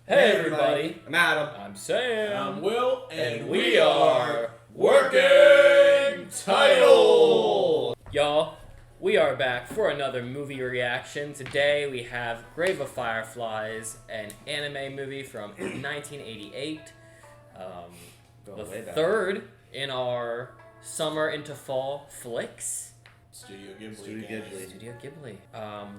Hey everybody, I'm Adam. I'm Sam. I'm Will, and we are Working Title! Y'all, we are back for another movie reaction. Today we have Grave of Fireflies, an anime movie from 1988. The third in our summer into fall flicks. Studio Ghibli. Studio Ghibli.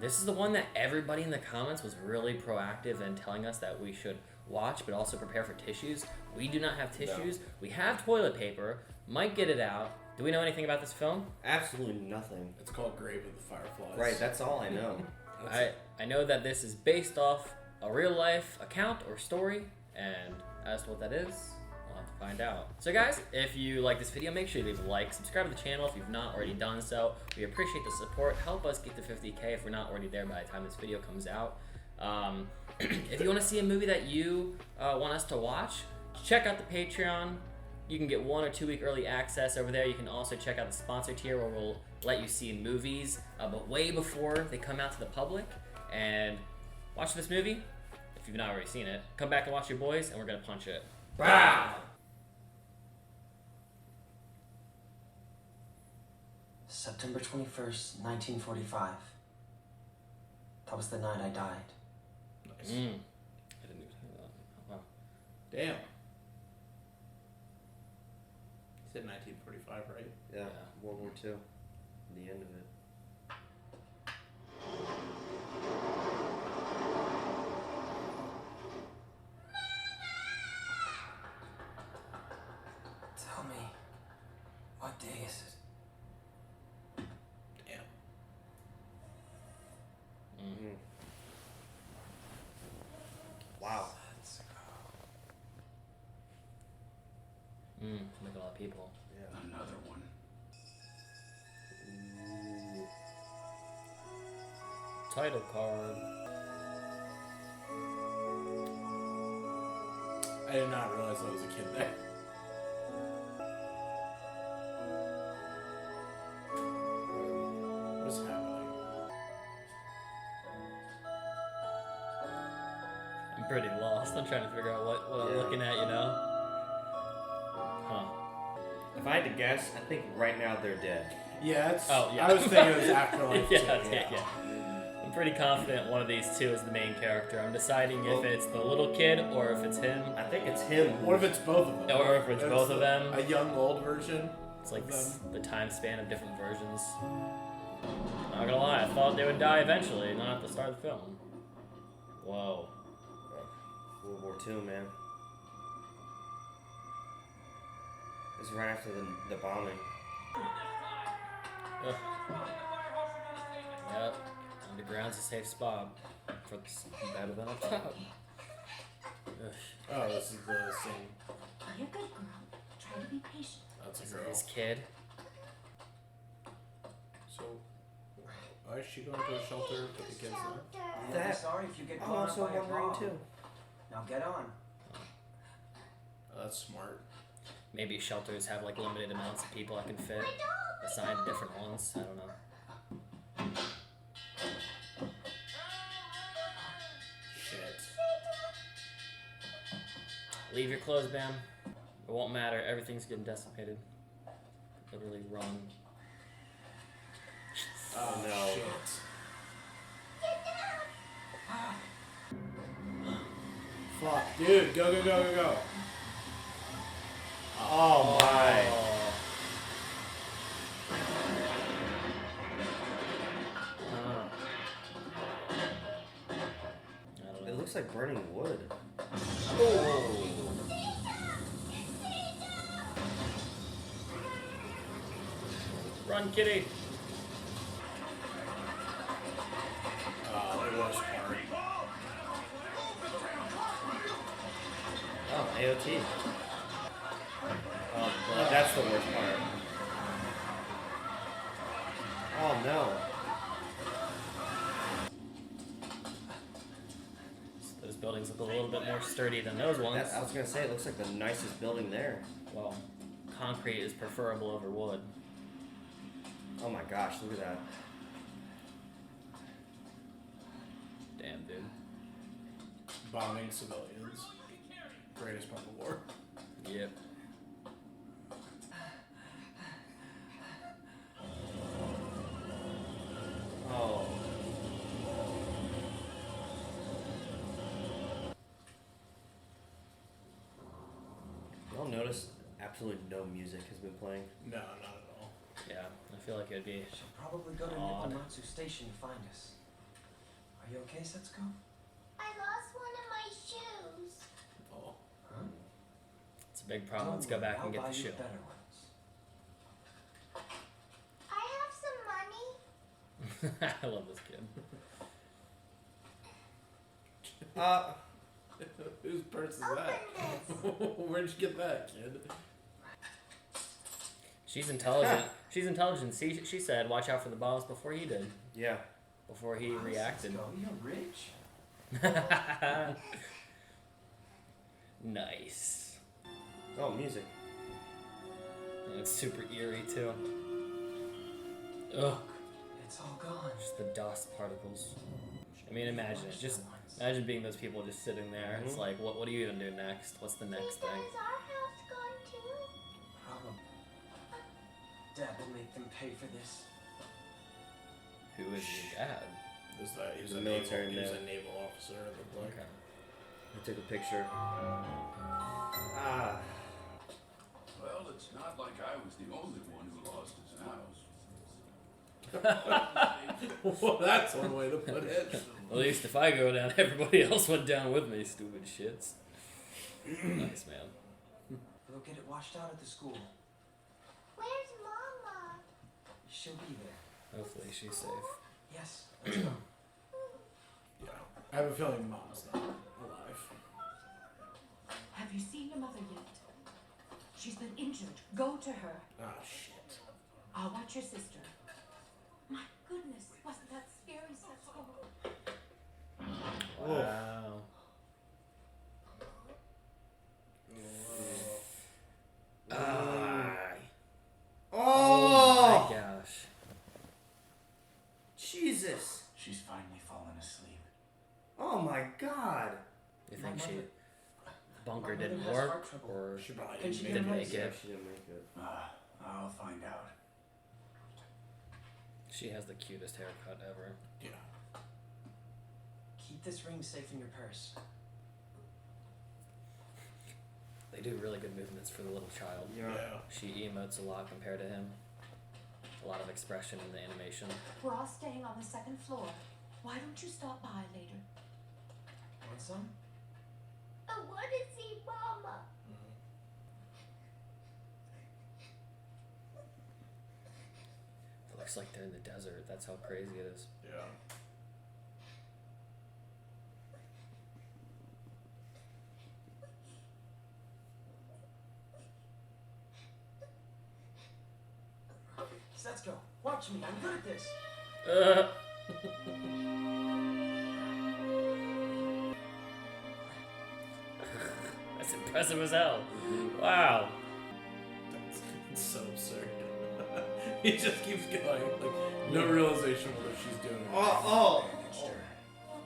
This is the one that everybody in the comments was really proactive in telling us that we should watch, but also prepare for tissues. We do not have tissues. No. We have toilet paper. Might get it out. Do we know anything about this film? Absolutely nothing. It's called Grave of the Fireflies. Right, that's all I know. I know that this is based off a real life account or story, and as to what that is, we'll have to find out. So guys, if you like this video, make sure you leave a like, subscribe to the channel if you've not already done so. We appreciate the support. Help us get to 50K if we're not already there by the time this video comes out. If you want to see a movie that you want us to watch, check out the Patreon. You can get 1 or 2 week early access over there. You can also check out the sponsor tier where we'll let you see movies, but way before they come out to the public. And watch this movie, if you've not already seen it. Come back and watch your boys, and we're going to punch it. Wow! September 21st, 1945. That was the night I died. Nice. I didn't even hear that. Oh, wow. Damn. You said 1945, right? Yeah, World War II. The end of it. Tell me, what day is it? Damn. Mm-hmm. Wow. Let's go. Look at a lot of people. Yeah. Another one. Ooh. Title card. I did not realize I was a kid there. What's happening? I'm pretty lost. I'm trying to figure out what I'm looking at, you know? Huh. If I had to guess, I think right now they're dead. Yeah, it's. Oh, yeah. I was thinking it was Afterlife. Yeah, too, yeah. I'm pretty confident one of these two is the main character. I'm deciding if it's the little kid or if it's him. I think it's him. What if it's both of them? Or if it's both of them. A young, old version. It's like of them. the time span of different versions. Not gonna lie, I thought they would die eventually, not at the start of the film. Whoa. World War II, man. This is right after the bombing. Ugh. Yep. Underground's a safe spot. For better than up top. Ugh. Oh, this is the same. Be a good girl. Try to be patient. That's Is a it girl. his kid? So, why is she going to a shelter to put the kids there? You'll be sorry if you get I'm caught up also by your wondering mom. too. Now get on. Oh, that's smart. Maybe shelters have like limited amounts of people that can fit. Assigned different ones. I don't know. Shit. Leave your clothes, Bam. It won't matter. Everything's getting decimated. Literally run. Oh, no. Shit. Fuck, dude, go, go, go, go, go. Oh my. I don't It know. looks like burning wood. Oh. Run, kitty. The worst part. Oh, AOT. Oh, that's the worst part. Oh no. Those buildings look a little bit more sturdy than those ones. I was gonna say, it looks like the nicest building there. Well, concrete is preferable over wood. Oh my gosh, look at that. Damn, dude. bombing civilians. Greatest part of the war. Yep. Oh. Y'all notice absolutely no music has been playing? No, not at all. Yeah, I feel like it'd be. Should probably go to Odd. Nipponmatsu Station to find us. Are you okay, Setsuko? I lost one of my shoes. Oh. Huh? It's a big problem. Let's Don't go back worry, and get I'll the buy you shoe. better ones. I have some money. I love this kid. Whose purse is Open that? this. Where'd you get that, kid? She's intelligent. She's intelligent. She said, "Watch out for the bombs" before he did. Yeah. Before he Wow, reacted. Setsuko, you're rich. Nice. Oh, music. And it's super eerie too. Ugh. It's all gone. Just the dust particles. I mean, imagine it. Just imagine being those people just sitting there. It's Mhm. like, what do you even do next? What's the next Is thing? our house gone too? Problem. Dad will make them pay for this. Who is your dad? He was a a military naval, he was man. a naval officer, it looked like. Okay. I took a picture. Ah. Well, it's not like I was the only one who lost his house. Well, that's one way to put it. At least if I go down, everybody else went down with me. Stupid shits. Nice, man. We'll get it washed out at the school. Where's Mama? She'll be there. Hopefully she's safe. Yes, let's go. Yeah. I have a feeling Mom's not alive. Have you seen your mother yet? She's been injured. Go to her. Ah, shit. I'll watch your sister. My goodness, wasn't that scary, Setsuko? Wow. Ah. Oh! My gosh. Jesus! She's finally fallen asleep. Oh my god! You My think the bunker my mother didn't has work, heart trouble. or She probably Can she didn't didn't make make Yeah, it? she didn't make it. I'll find out. She has the cutest haircut ever. Yeah. Keep this ring safe in your purse. They do really good movements for the little child. Yeah. She emotes a lot compared to him. A lot of expression in the animation. We're all staying on the second floor. Why don't you stop by later? Want some? I want to see Mama. It looks like they're in the desert. That's how crazy it is. Yeah. Setsuko, watch me. I'm good at this. That's impressive as hell. Wow. That's so absurd. He just keeps going. Like, no realization of what she's doing. Oh, Bandaged her.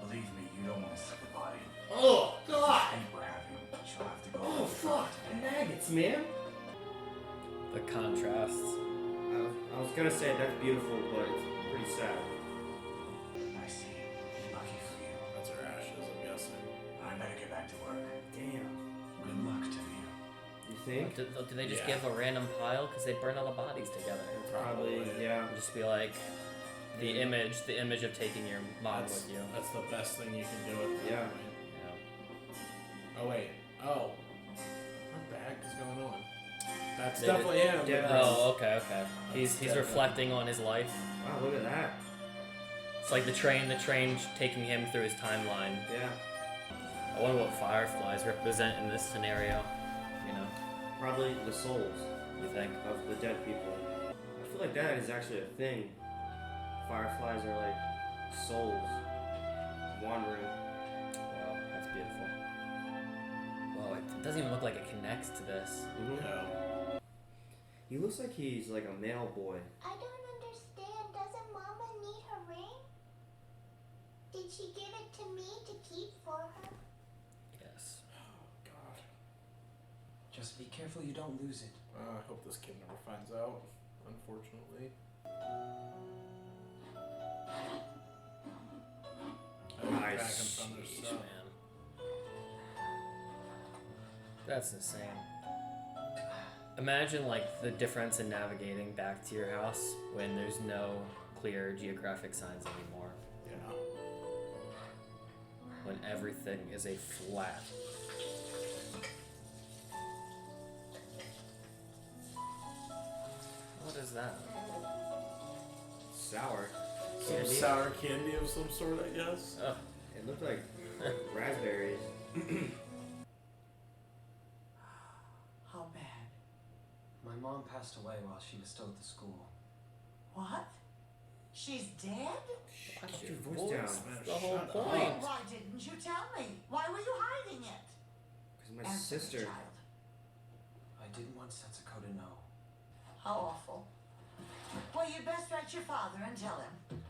Believe me, you don't want to see the body. oh! Oh, God! Think we're having. She'll have to go. Oh, fuck! Maggots, man! The contrasts. I was gonna say that's beautiful, but it's pretty sad. I see. Lucky for you. That's her ashes, I'm guessing. I better get back to work. Damn. Good luck to you. You think? Did they just Yeah. give a random pile? Because they'd burn all the bodies together. Probably, yeah. And just be like, the image of taking your mom That's, with you. that's the best thing you can do at that Yeah. point. Yeah. Oh, wait. Oh. What the heck is going on? That's They definitely him. Yeah. Oh, okay. He's reflecting on his life. Wow, look at that. It's like the train taking him through his timeline. Yeah. I wonder what Fireflies represent in this scenario. You know, Probably the souls you think? of the dead people. I feel like that is actually a thing. Fireflies are like souls wandering. Wow, that's beautiful. Wow, it doesn't even look like it connects to this. No. He looks like he's like a male boy. I don't understand. Doesn't Mama need her ring? Did she give it to me to keep for her? Just be careful you don't lose it. I hope this kid never finds out, unfortunately. Nice. Back and found their Jeez, stuff. man. That's insane. Imagine like the difference in navigating back to your house when there's no clear geographic signs anymore. Yeah. When everything is a flat. What is that? Sour. Some Candy? sour candy of some sort, I guess. Ugh. It looked like raspberries. How bad? My mom passed away while she was still at the school. What? She's dead? Keep your voice down. Man, The whole shut up. point. Why didn't you tell me? Why were you hiding it? Because my Answer me, sister. child. I didn't want Setsuko to know. How awful. Well, you'd best write your father and tell him.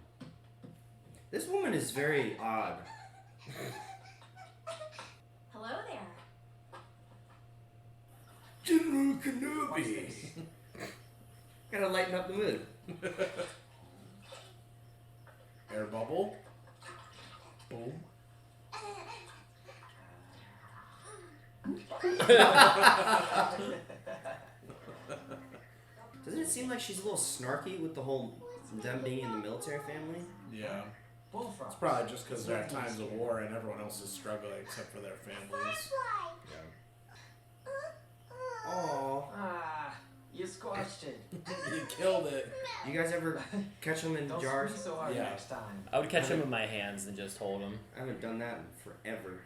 This woman is very odd. Hello there. General Kenobi. Gotta lighten up the mood. Air bubble. Boom. Doesn't it seem like she's a little snarky with the whole them being in the military family? Yeah. Bullfrogs. It's probably just because they're at times of war and everyone else is struggling except for their families. Aww. Ah, you squashed it. You killed it. You guys ever catch them in Don't jars? squeeze so hard Yeah. next time. I would catch him with my hands and just hold him. I haven't done that in forever.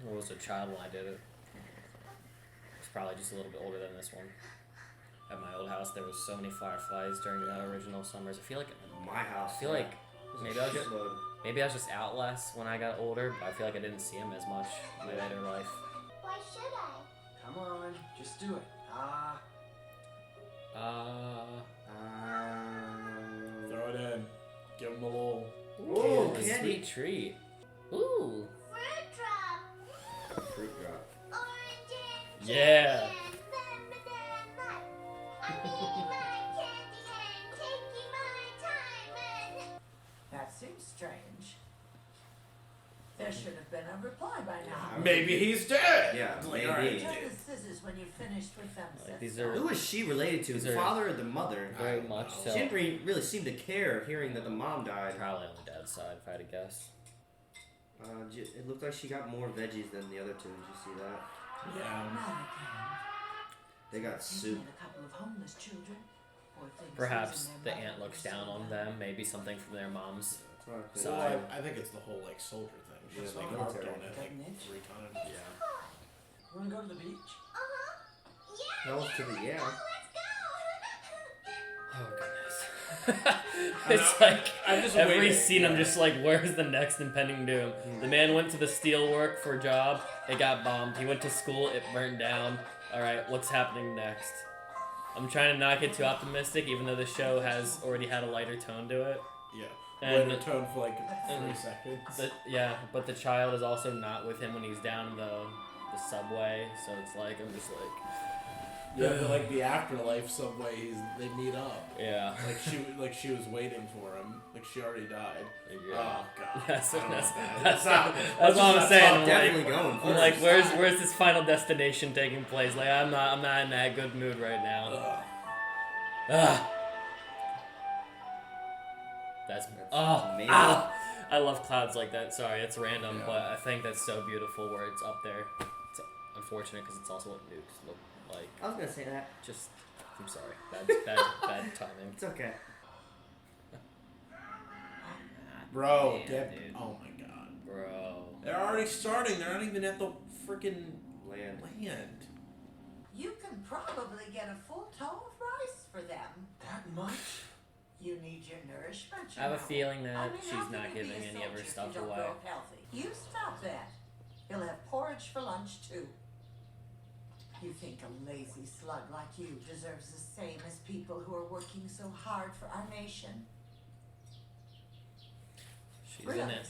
I was a child when I did it. I was probably just a little bit older than this one. At my old house, there was so many fireflies during the original summers. I feel like My house. I feel like There's maybe a I was just shitload. maybe I was just out less when I got older, but I feel like I didn't see him as much in my later life. Why should I? Come on, just do it. Ah, Throw it in. Give him a little. Whoa, a candy. sweet treat. Ooh. Fruit drop. Fruit drop. Oranges. Yeah. That seems strange. There should have been a reply by now. Maybe he's dead. Yeah, Like, maybe. alright, Return the scissors when you've finished with them. Like, these Setsuko. are- Who is she related to? These The are- father or the mother? Very don't much know. so. She didn't really seem to care hearing that the mom died. Probably on the dad's side, if I had to guess. It looked like she got more veggies than the other two. Did you see that? Yeah. Not again. They got Taking soup. in a couple of homeless children. Poor things Perhaps losing the their aunt mother looks so down on bad. them. Maybe something from their mom's. That's what I think. So- Well, I think it's the whole like soldier thing. She's Yeah, like the harped military. on it Got like an itch? 3 times. Yeah. you wanna go to the beach? Hell to the yeah. Oh goodness. It's like I'm just every waiting, scene I'm yeah. just like, where's the next impending doom? The man went to the steel work for a job, it got bombed. He went to school, it burnt down. Alright, what's happening next? I'm trying to not get too optimistic, even though the show has already had a lighter tone to it. Yeah. And Lighter tone for like 3 and seconds. but the child is also not with him when he's down in the subway, so it's like, I'm just like, Yeah, but like the afterlife subway, they meet up. yeah. Like she was waiting for him. Like she already died. Yeah. Oh god. That's I don't know that's about that. that's not- what I'm just saying. not I'm Definitely like, going. I'm like, where's this final destination taking place? Like, I'm not in that good mood right now. Ugh. Ah. That's amazing. I love clouds like that. Sorry, it's random, Yeah. but I think that's so beautiful where it's up there. It's unfortunate because it's also what nukes look like. I was gonna say that. Just, I'm sorry, bad timing. It's okay. Bro, Man, get. dude. Oh my god. Bro. They're already starting. They're not even at the freaking Land. land. You can probably get a full ton of rice for them. That much? You need your nourishment. I have a feeling that I mean, she's how not can you be giving a any of her soldier if stuff you don't away. grow up healthy? You stop that. You'll have porridge for lunch too. You think a lazy slug like you deserves the same as people who are working so hard for our nation?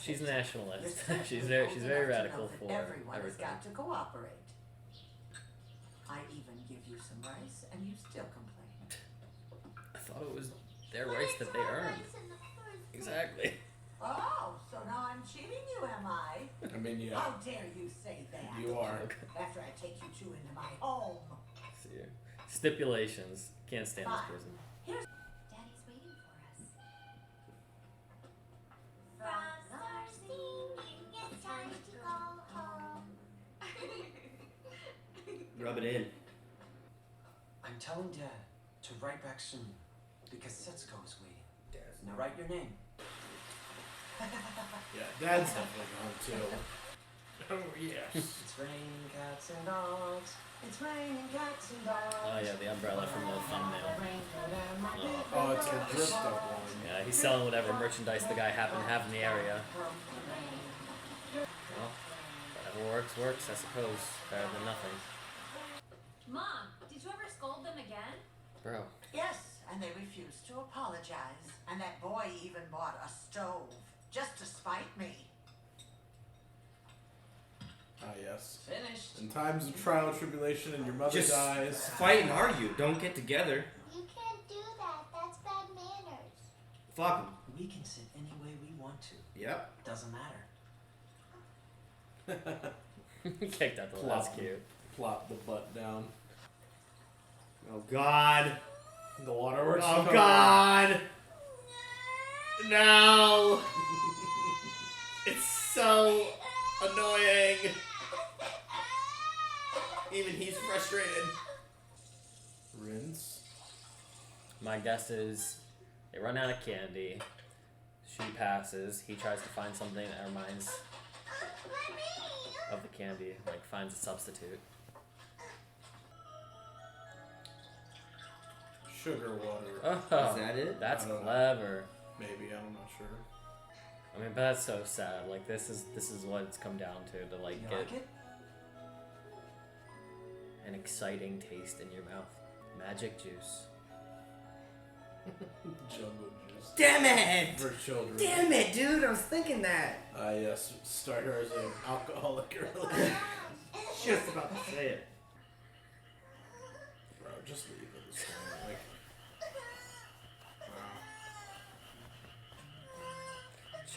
She's a nationalist. You're she's certainly very old enough to radical know that for everyone has everything. got to cooperate. I even give you some rice, and you still complain. I thought it was their rights that they earned. Exactly. Oh, so now I'm cheating you, am I? I mean, yeah, How dare you say that? you are. After I take you two into my home. See here. Stipulations. Can't stand this Fine. person. Daddy's waiting for us. Frogs are singing, it's time to go home. Rub it in. I'm telling Dad to write back soon because Setsuko is waiting. Dad's Now write your name. Yeah, Dad's definitely gone too. Oh yes. It's raining cats and dogs. It's raining cats and dogs. Oh yeah, the umbrella from the thumbnail. Oh, it's a drift up one. Yeah, he's selling whatever merchandise the guy happened to have in the area. Well, whatever works, I suppose. Better than nothing. Mom, did you ever scold them again? Bro. Yes, and they refused to apologize. And that boy even bought a stove just to spite me. Ah yes. Finished. In times of trial and tribulation and your mother Just dies. fight and argue. Don't get together. You can't do that. That's bad manners. Fuck 'em. We can sit any way we want to. Yep. Doesn't matter. Kicked out the that's cute. Plop the butt down. Oh God. The waterworks. Oh God. No. It's so annoying. Even he's frustrated. Rinse. My guess is they run out of candy. She passes. He tries to find something that reminds of the candy, like finds a substitute. Sugar water. Oh, Is that it? That's I don't know. clever. Maybe, I'm not sure. I mean, but that's so sad. Like this is what it's come down to like You get like it? an exciting taste in your mouth. Magic juice. Jungle juice. Damn it! For children. Damn it, dude! I was thinking that. Yes, start her as an alcoholic early. Just about to say it. Bro, just leave it this time. Like, wow.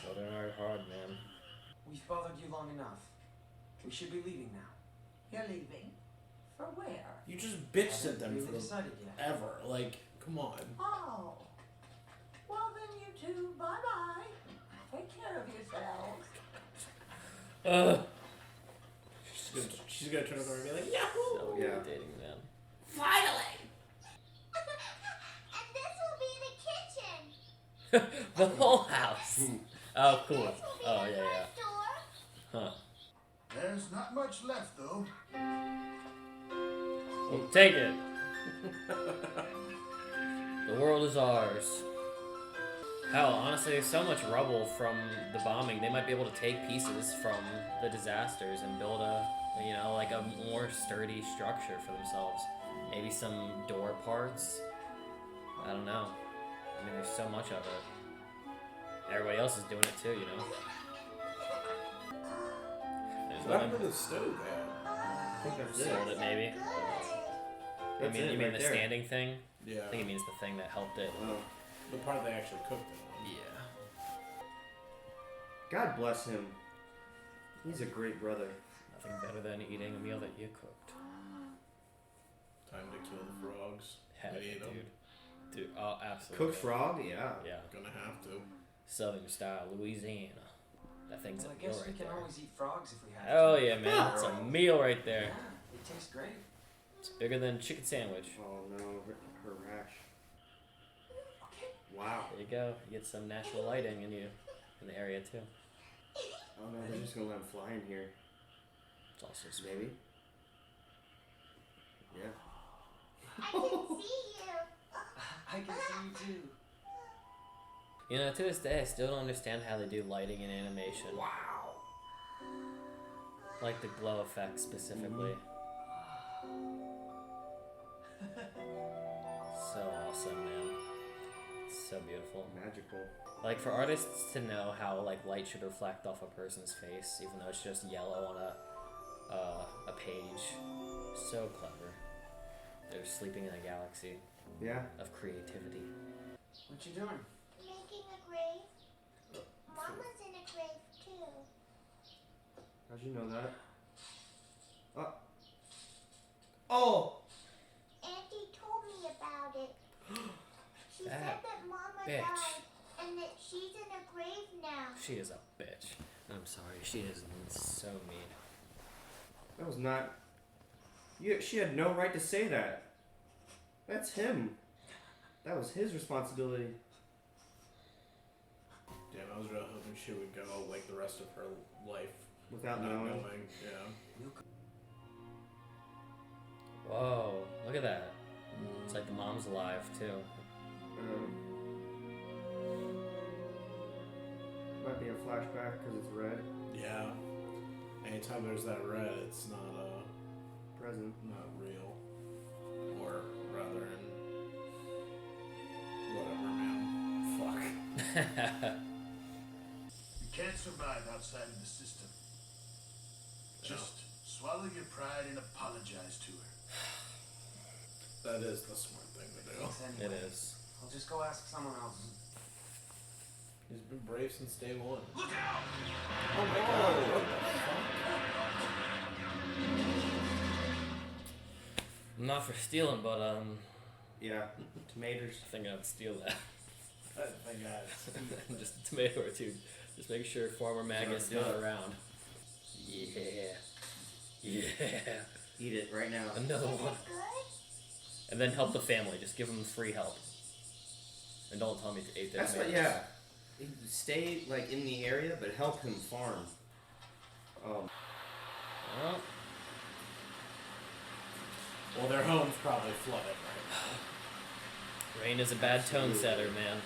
Children are hard, man. We've bothered you long enough. We should be leaving now. You're leaving? For where? You just bitched at Haven't them really for decided yet. ever. Like, come on. Oh. Well, then you two, bye-bye. Take care of yourselves. She's gonna turn over and be like, Yahoo! So Yeah. irritating, man. Finally! And this will be the kitchen. The whole house. Oh, cool. This will be Oh, the yeah, yeah. front door. Huh. There's not much left, though. Well, take it. The world is ours. Hell, honestly, there's so much rubble from the bombing. They might be able to take pieces from the disasters and build like a more sturdy structure for themselves. Maybe some door parts. I don't know. I mean, there's so much of it. Everybody else is doing it too, you know. There's What happened to the stove, man? I think that's sold it. it maybe. That's you it mean right the there. standing thing? Yeah. I think it means the thing that helped it. Oh. The part they actually cooked it on. Yeah. God bless him. He's a great brother. Nothing better than eating a meal that you cooked. Time to kill the frogs. Heck, And eat 'em. Dude, oh, absolutely. Cooked frog? Yeah. Yeah. Gonna have to. Southern style, Louisiana. That thing's Well, a I meal guess we right can there. always eat frogs if we have Hell to. yeah, man. It's a meal right there. Yeah, it tastes great. It's bigger than a chicken sandwich. Oh no, her rash. Wow. There you go. You get some natural lighting in the area too. Oh no, they're just gonna let him fly in here. It's also sweet. Maybe? Yeah. I can see you. I can see you too. You know, to this day, I still don't understand how they do lighting in animation. Wow. Like the glow effects specifically. So awesome, man. It's so beautiful. Magical. Like for artists to know how like light should reflect off a person's face, even though it's just yellow on a page, So clever. They're sleeping in a galaxy Yeah. of creativity. What you doing? Making a grave. Mama's in a grave too. How'd you know that? Oh! Auntie told me about it. She said That that Mama bitch. died and that she's in a grave now. She is a bitch. I'm sorry, she is so mean. That was not. She had no right to say that. That's him. That was his responsibility. Damn, I was really hoping she would go like the rest of her life Without not knowing. Yeah. Whoa, look at that. It's like the mom's alive too. Might be a flashback because it's red. Yeah. Anytime there's that red, it's not Present. not real. Or rather, whatever, man. Fuck. You can't survive outside of the system. Just swallow your pride and apologize to her. That is the smart thing to do. Thanks It anyway. is. I'll just go ask someone else. He's been brave since day one. Look out! Oh my god, what the fuck? I'm not for stealing, but Yeah. Tomatoes. I think I'd steal that. I got Just a tomato or two. Just make sure Farmer Maggie's Sounds not good. around. Yeah. Yeah. Eat it right now. Another one. Good? And then help the family. Just give them free help. And don't tell me to eat their That's what. tomatoes. Yeah. Stay like in the area, but help him farm. Well, Well, their home's probably flooded right rain is a bad tone setter, man. now.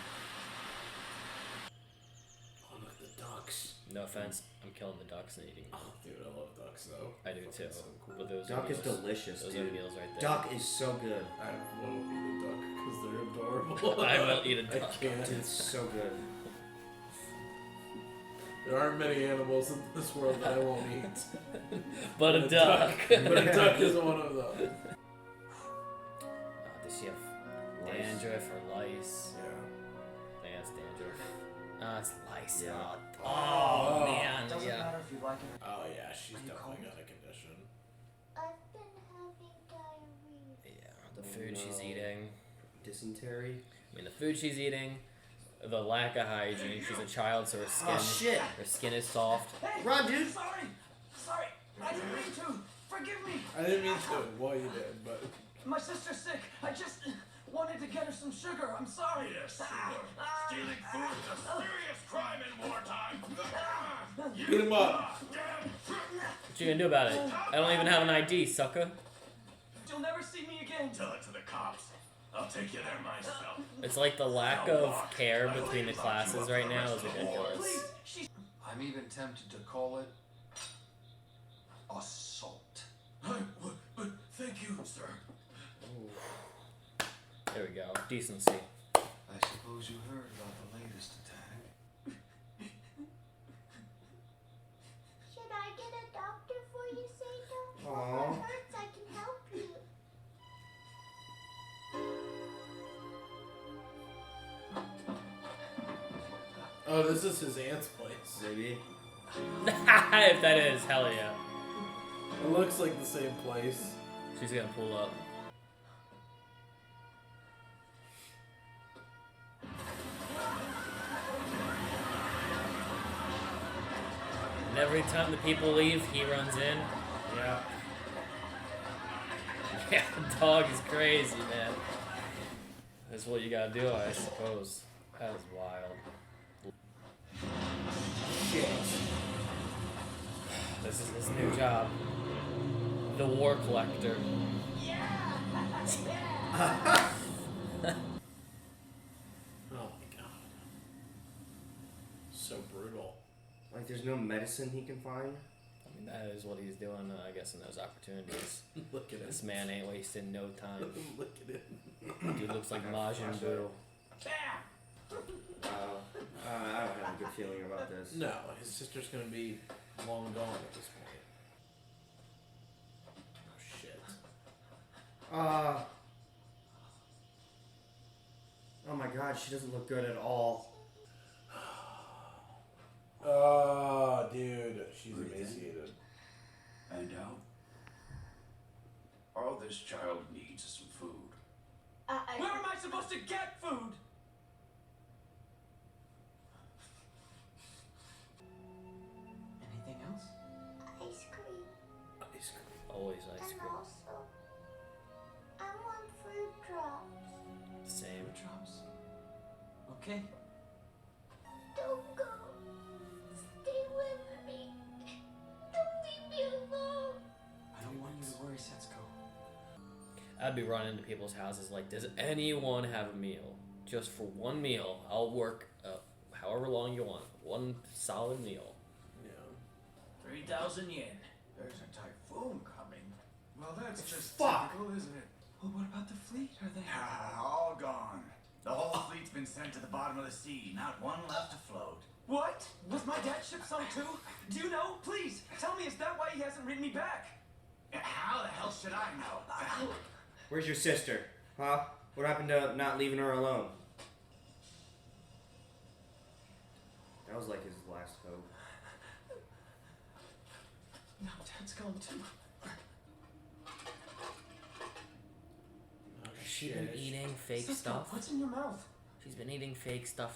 Oh, look at the ducks. No offense, I'm killing the ducks and eating them. Oh, dude, I love ducks though. I do too. Fucking so cool. But those Duck are is meals. delicious, Those dude. are meals right there. Duck is so good. I will eat a duck because they're adorable. I will eat a I duck. can't. Dude, it's so good. There aren't many animals in this world that I won't eat. But a duck. But a duck is one of them. Does she have Lice. dandruff or lice? Yeah. I think that's dandruff. It's lice. Yeah. Oh, Oh. man. Doesn't Yeah. matter if you like it. Oh yeah, she's Are you definitely cold? got a condition. I've been having diarrhea. Yeah. The food she's eating. Dysentery. I mean, the food she's eating. The lack of hygiene. She's a child, so Oh shit! her skin is soft. Hey, Run, dude. Sorry, I didn't mean to. Forgive me. I didn't mean to. Well, you did, but My sister's sick. I just wanted to get her some sugar. I'm sorry. Yes, sure. Stealing food is a serious crime in wartime. beat him up. What you gonna do about it? I don't even have an ID, sucker. You'll never see me again. Tell it to the cops. I'll take you there myself. It's like the lack of care between the classes right now is ridiculous. Please, she's I'm even tempted to call it assault. But thank you, sir. There we go. Decency. I suppose you heard about the latest attack. Should I get a doctor for you, Sato? Aw. If it hurts, I can help you. Oh, this is his aunt's place. Maybe. If that is, hell yeah. It looks like the same place. She's gonna pull up. And every time the people leave, he runs in. Yeah. Yeah, the dog is crazy, man. That's what you gotta do, I suppose. That is wild. Shit. This is his new job. The war collector. Oh my god. So brutal. Like, there's no medicine he can find. I mean, that is what he's doing, I guess, in those opportunities. Look at This him. man ain't wasting no time. Look at him. Dude looks like Majin Buu. I don't have a good feeling about this. No, his sister's gonna be long gone at this point. Oh shit. Oh my god, she doesn't look good at all. Oh, dude, she's What do you think? emaciated. And all this child needs is some food. Where am I supposed to get food? Anything else? Ice cream. Ice cream. Always ice And cream. also, I want fruit drops. Same. Drops. Okay. Don't go. Stay with me. Don't leave me alone. I don't want you to worry, Setsuko. I'd be running into people's houses like, does anyone have a meal? Just for one meal, I'll work however long you want. One solid meal. Yeah. 3,000 yen. There's a typhoon coming. Well, that's just Fuck. typical, isn't it? Well, what about the fleet? Are they? All gone. The whole fleet's been sent to the bottom of the sea. Not one left afloat. What? Was my dad ship sunk too? Do you know? Please, tell me, is that why he hasn't written me back? How the hell should I know? Where's your sister? Huh? What happened to not leaving her alone? That was like his last hope. No, Dad's gone too. Oh, Has she been eating fake Setsuko, stuff? what's in your mouth? She's been eating fake stuff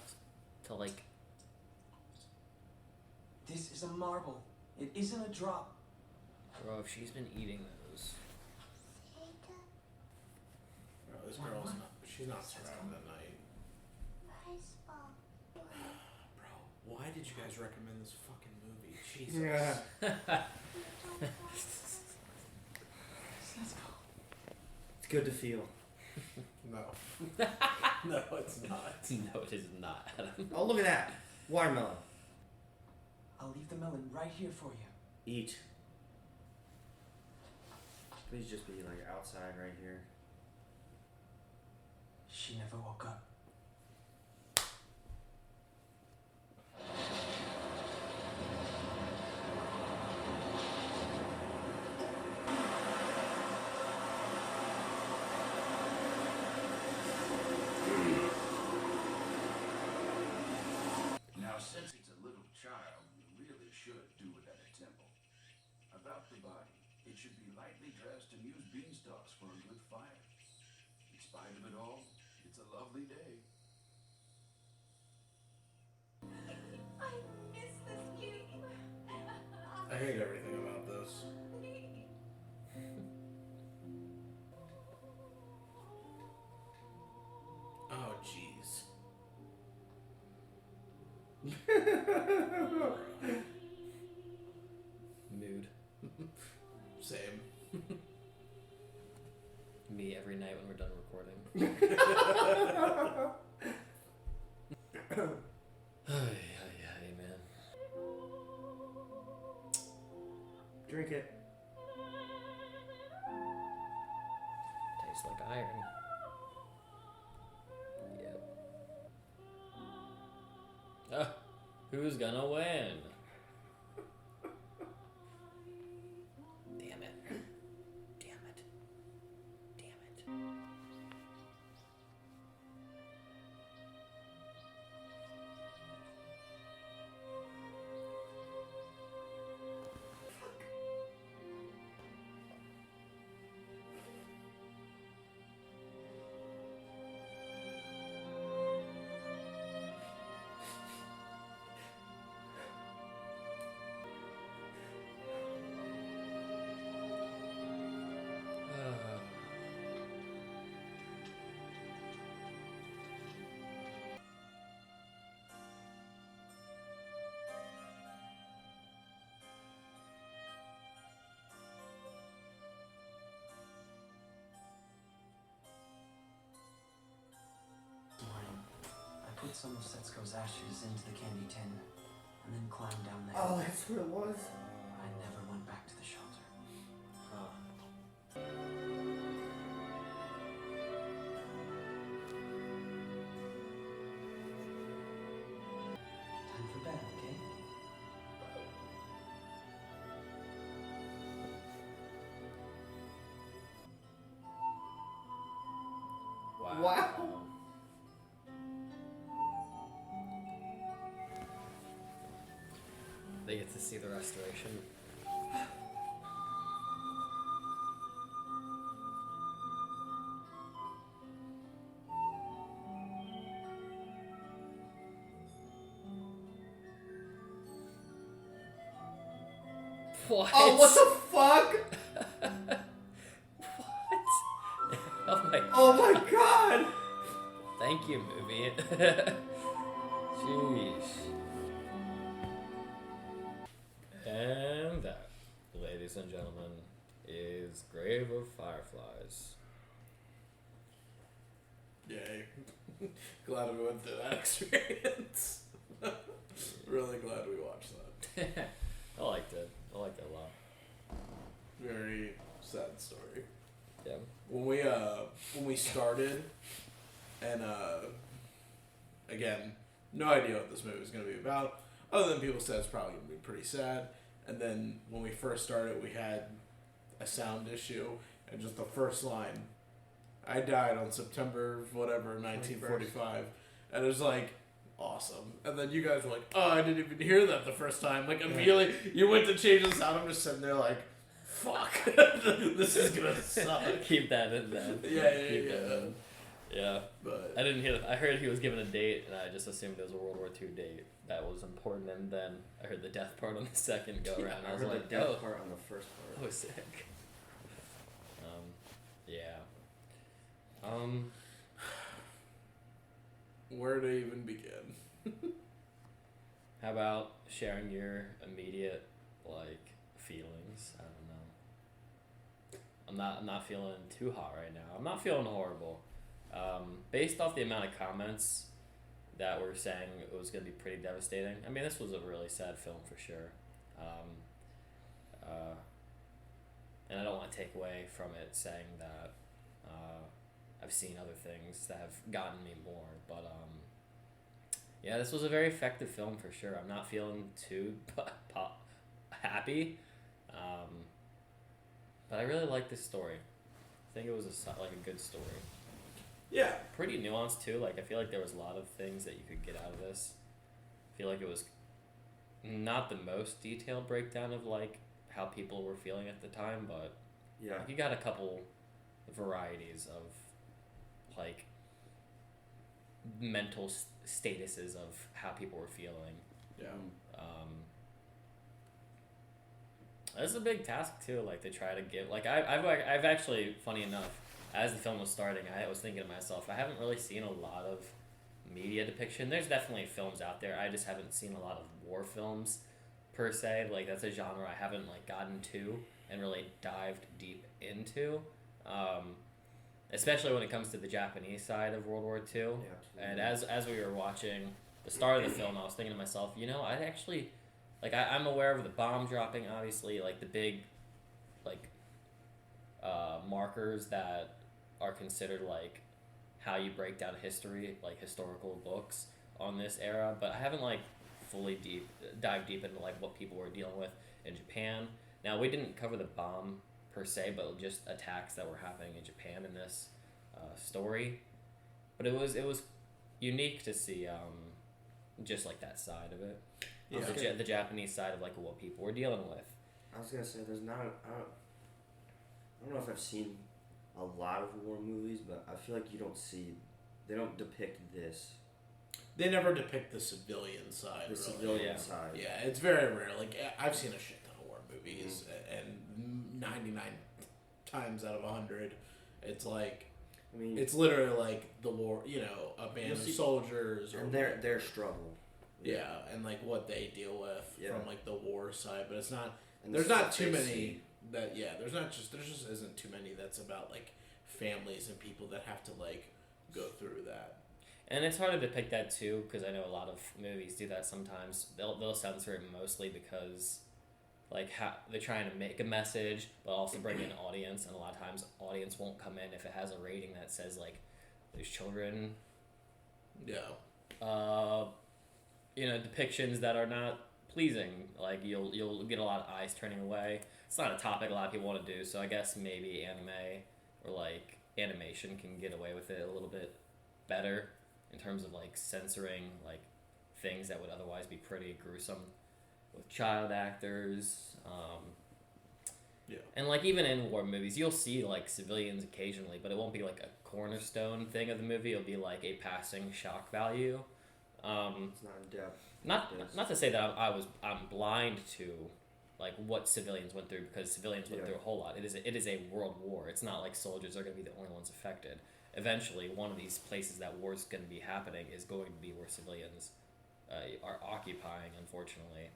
to like. This is a marble. It isn't a drop. Bro, if she's been eating those. Satan, No, this girl's not. She's not surviving the night. baseball. Bro, why did you guys recommend this fucking movie? Jesus. Yeah. Setsuko. It's good to feel. No. No, it's not. No, it is not. Adam. Oh, look at that. Watermelon. I'll leave the melon right here for you. Eat. Please just be like outside right here. She never woke up. Now, since it's a little child, you really should do it at a temple. About the body, it should be lightly dressed and use beanstalks for a good fire. In spite of it all, it's a lovely day. I miss this game. I hate everything about this. Oh, jeez. Mood. Same. Me every night when we're done recording. Hey, man. Drink it. Tastes like iron. Yep. Who's gonna win? Damn it. Damn it. Damn it. Morning. I put some of Setsuko's ashes into the candy tin and then climbed down there. Oh, that's what it was. I never went back to the shelter. Huh. Time for bed, okay? Wow. They get to see the restoration. What? Oh, what the fuck? What? Oh my. Oh my god. Thank you, movie. Jeez. And that, ladies and gentlemen, is Grave of Fireflies. Yay. Glad we went through that experience. Really glad we watched that. I liked it. I liked it a lot. Very sad story. Yeah. When we started, and again, no idea what this movie was gonna be about, other than people said it's probably gonna be pretty sad. And then when we first started, we had a sound issue, and just the first line, "I died on September whatever 1945," and it was like awesome. And then you guys were like, "Oh, I didn't even hear that the first time." Like immediately, you went to change the sound. I'm just sitting there like, "Fuck, this is gonna suck." Keep that in then. Yeah. Yeah. But I didn't hear. I heard he was given a date, and I just assumed it was a World War II date that was important. And then I heard the death part on the second go around. I was heard like, the death "Oh, part on the first part. that was sick." Yeah. where to even begin? How about sharing your immediate feelings? I don't know. I'm not feeling too hot right now. I'm not feeling horrible. Based off the amount of comments that were saying it was gonna be pretty devastating. I mean, this was a really sad film for sure. And I don't want to take away from it saying that I've seen other things that have gotten me more, but yeah, this was a very effective film for sure. I'm not feeling too happy, but I really like this story. I think it was a good story. Yeah. Pretty nuanced too. I feel like there was a lot of things that you could get out of this. I feel like it was not the most detailed breakdown of how people were feeling at the time, but Yeah. you got a couple varieties of mental statuses of how people were feeling. Yeah. This is a big task too, to try to give I've actually, funny enough, as the film was starting, I was thinking to myself, I haven't really seen a lot of media depiction. There's definitely films out there. I just haven't seen a lot of war films per se. That's a genre I haven't gotten to and really dived deep into. Especially when it comes to the Japanese side of World War II. Yeah, And as we were watching the start of the film, I was thinking to myself, I'd actually, I'm aware of the bomb dropping, obviously, the big, markers that are considered, how you break down history, historical books on this era, but I haven't, fully dive deep into, what people were dealing with in Japan. Now, we didn't cover the bomb per se, but just attacks that were happening in Japan in this story. But it was unique to see just that side of it. Yeah. The Japanese side of what people were dealing with. I was gonna say there's not. I don't know if I've seen a lot of war movies, but I feel like they don't depict this. They never depict the civilian side. The really. civilian side. Yeah, it's very rare. I've seen a shit ton of war movies, and 99 times out of 100, it's it's literally the war. A band of soldiers, and their struggle. Yeah, and what they deal with from the war side, but it's not. And There's the not stuff too they many see. that. Yeah, there just isn't too many that's about families and people that have to go through that. And it's hard to depict that too, because I know a lot of movies do that sometimes. They'll censor it mostly because, how they're trying to make a message, but also bring in audience, and a lot of times audience won't come in if it has a rating that says there's children. Yeah. Depictions that are not pleasing. You'll get a lot of eyes turning away. It's not a topic a lot of people want to do, so I guess maybe anime or animation can get away with it a little bit better in terms of like censoring like things that would otherwise be pretty gruesome with child actors. Yeah. And like even in war movies, you'll see like civilians occasionally, but it won't be like a cornerstone thing of the movie. It'll be like a passing shock value. It's not in depth. Not to say that I'm blind to like what civilians went through, because civilians went through a whole lot. It is a world war. It's not like soldiers are going to be the only ones affected. Eventually, one of these places that war's going to be happening is going to be where civilians are occupying. Unfortunately,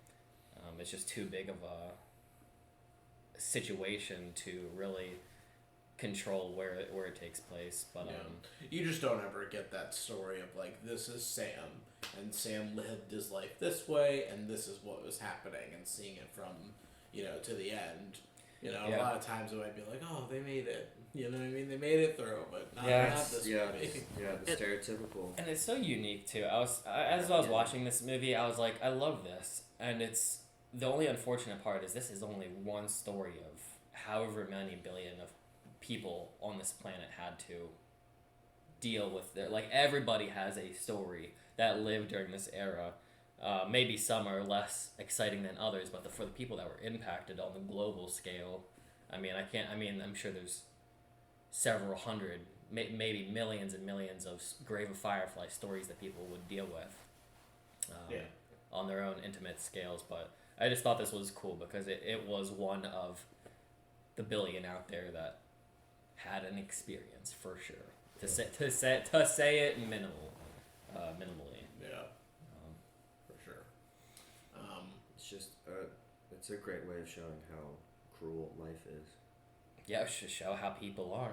it's just too big of a situation to really control where it takes place. But you just don't ever get that story of like, this is Sam, and Sam lived his life this way, and this is what was happening, and seeing it from, to the end. A lot of times it might be like, oh, they made it. You know what I mean? They made it through, but not this movie. The stereotypical. And it's so unique too. As I was watching this movie, I was like, I love this, and it's the only unfortunate part is this is only one story of however many billion of people on this planet had to deal with their, like, everybody has a story that lived during this era. Maybe some are less exciting than others, but for the people that were impacted on the global scale, I'm sure there's several hundred, maybe millions and millions of Grave of Firefly stories that people would deal with on their own intimate scales. But I just thought this was cool because it was one of the billion out there that had an experience for sure. To say it minimally. Yeah. For sure. It's just it's a great way of showing how cruel life is. Yeah, it should show how people are.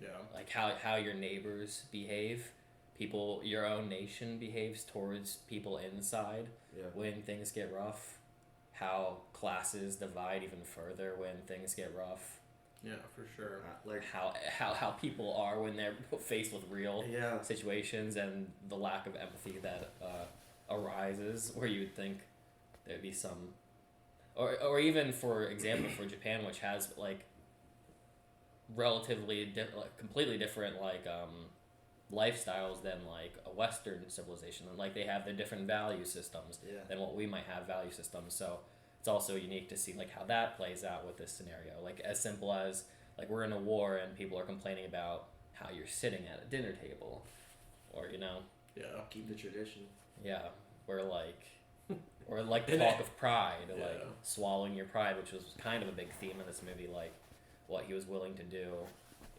Yeah. Like how your neighbors behave, your own nation behaves towards people inside when things get rough. How classes divide even further when things get rough. Yeah, for sure. Like how people are when they're faced with real situations, and the lack of empathy that arises, where you would think there'd be some, or even for example for Japan, which has like relatively completely different lifestyles than like a Western civilization, and like they have their different value systems than what we might have value systems. So it's also unique to see like how that plays out with this scenario. Like as simple as like we're in a war and people are complaining about how you're sitting at a dinner table, or keep the tradition. Or like talk of pride, like swallowing your pride, which was kind of a big theme in this movie, like what he was willing to do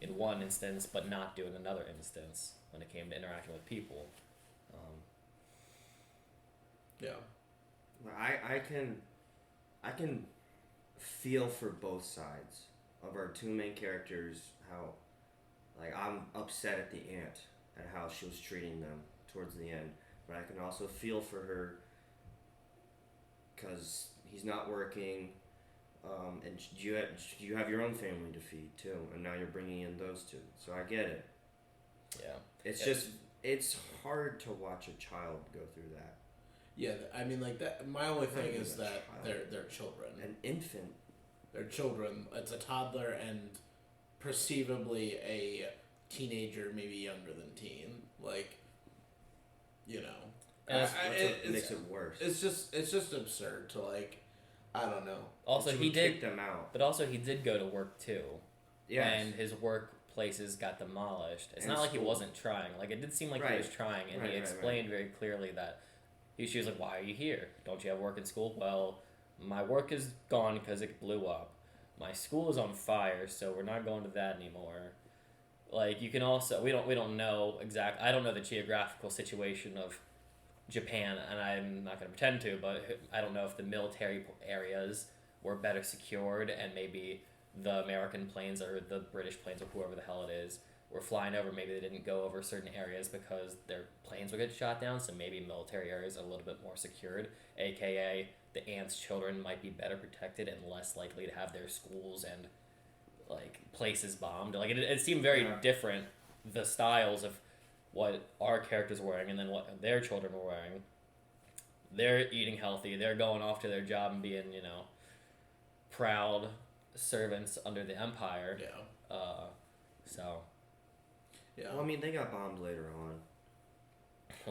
in one instance but not do in another instance when it came to interacting with people. I can feel for both sides of our two main characters, how like I'm upset at the aunt and how she was treating them towards the end, but I can also feel for her because he's not working, and you have your own family to feed too, and now you're bringing in those two, so I get it. It's hard to watch a child go through that. Yeah, I mean, like that. My only thing is that they're children. An infant. They're children. It's a toddler and perceivably a teenager, maybe younger than teen. Like, That's what makes it worse. It's just absurd to like, I don't know. Also, he did kick them out, but also he did go to work too. Yes. And his workplaces got demolished. It's And not like he school. wasn't trying. Like it did seem like he was trying, and he explained very clearly that she was like, "Why are you here? Don't you have work in school?" Well, my work is gone because it blew up. My school is on fire, so we're not going to that anymore. Like you can also we don't know I don't know the geographical situation of Japan, and I'm not going to pretend to, but I don't know if the military areas were better secured, and maybe the American planes or the British planes or whoever the hell it is were flying over. Maybe they didn't go over certain areas because their planes would get shot down, so maybe military areas are a little bit more secured, aka the aunt's children might be better protected and less likely to have their schools and like places bombed. Like it seemed very different, the styles of what our characters were wearing and then what their children were wearing. They're eating healthy, they're going off to their job and being, proud servants under the empire. Yeah. So Yeah. Well, I mean, they got bombed later on.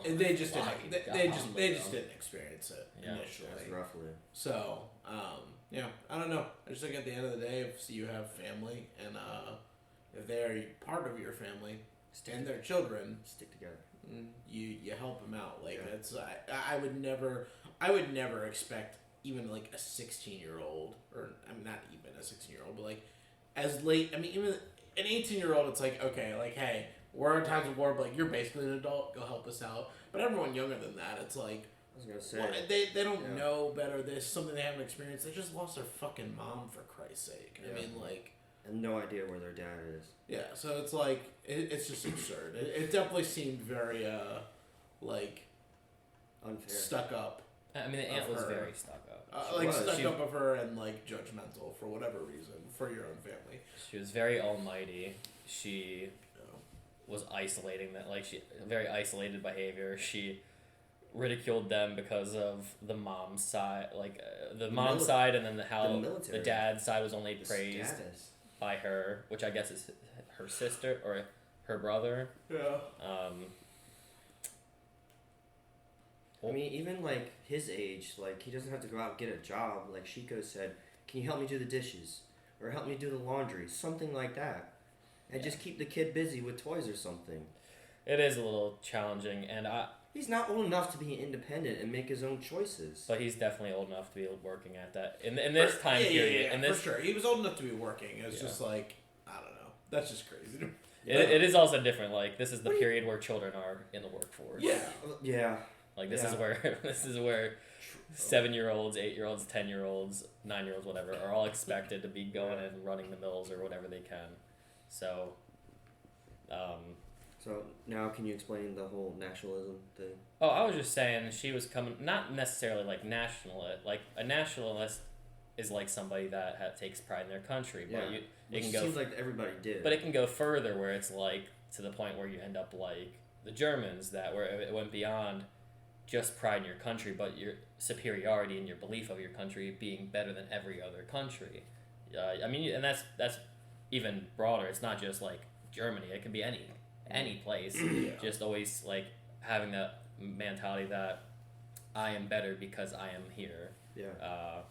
And they just Why? didn't. Got They bombed just later didn't experience it Yeah. initially. That's roughly. So, yeah, I don't know. I just think at the end of the day, if you have family and if they're part of your family and their children, Stick together. you help them out. Like Yeah. that's I would never expect even like a 16-year-old, or I mean not even a 16-year-old, but like as late. I mean even an 18-year-old, it's like okay, like hey, we're in times of war, but like you're basically an adult. Go help us out. But everyone younger than that, it's like. I was gonna say. Well, they don't Yeah. know better. There's something they haven't experienced. They just lost their fucking mom, for Christ's sake. I Yeah. mean, like, And no idea where their dad is. yeah. So it's like it's just absurd. It definitely seemed very like Unfair. stuck up, I mean, the aunt Of was her. very stuck up. She like was. stuck She- up of her and like judgmental for whatever reason for your own family. She was very almighty. She You know? was isolating that, like, she very isolated behavior. She ridiculed them because of the mom's side, like the mom's mili- side, and then how the military. dad's side was only The praised status. by her, which I guess is her sister or her brother. Yeah. I mean, even like his age, like he doesn't have to go out and get a job. Like she could have said, "Can you help me do the dishes, or help me do the laundry?" Something like that, and Yeah. just keep the kid busy with toys or something. It is a little challenging, and He's not old enough to be independent and make his own choices. but he's definitely old enough to be working at that in this time period. In this, for sure, he was old enough to be working. It's Yeah. just like I don't know. That's just crazy. to me. it is also different. Like this is the period where children are in the workforce. Yeah. Yeah. Like this Yeah. is where 7-year-olds, 8-year-olds, 10-year-olds, 9-year-olds, whatever, are all expected to be going and running the mills or whatever they can. So, So now, can you explain the whole nationalism thing? I was just saying she was coming, not necessarily like nationalist. Like a nationalist is like somebody that takes pride in their country, but Yeah. it Which can go. seems like everybody did. But it can go further, where it's like to the point where you end up like the Germans, that where it went beyond just pride in your country, but your superiority in your belief of your country being better than every other country. I mean, and that's even broader. It's not just like Germany. It can be any place. Just always like having that mentality that I am better because I am here. Yeah.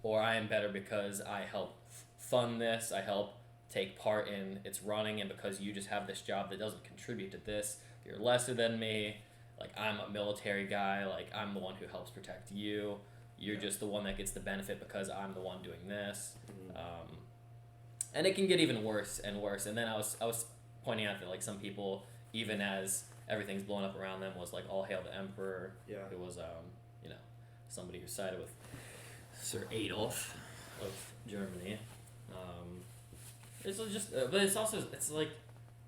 Or I am better because I help fund this, I help take part in its running, and because you just have this job that doesn't contribute to this, you're lesser than me. Like, I'm a military guy, like, I'm the one who helps protect you. You're just the one that gets the benefit because I'm the one doing this. And it can get even worse and worse. And then I was pointing out that, like, some people, even as everything's blowing up around them, was like, all hail the emperor. Yeah. Who was, somebody who sided with Sir Adolf of Germany. It's just, but it's also, it's like,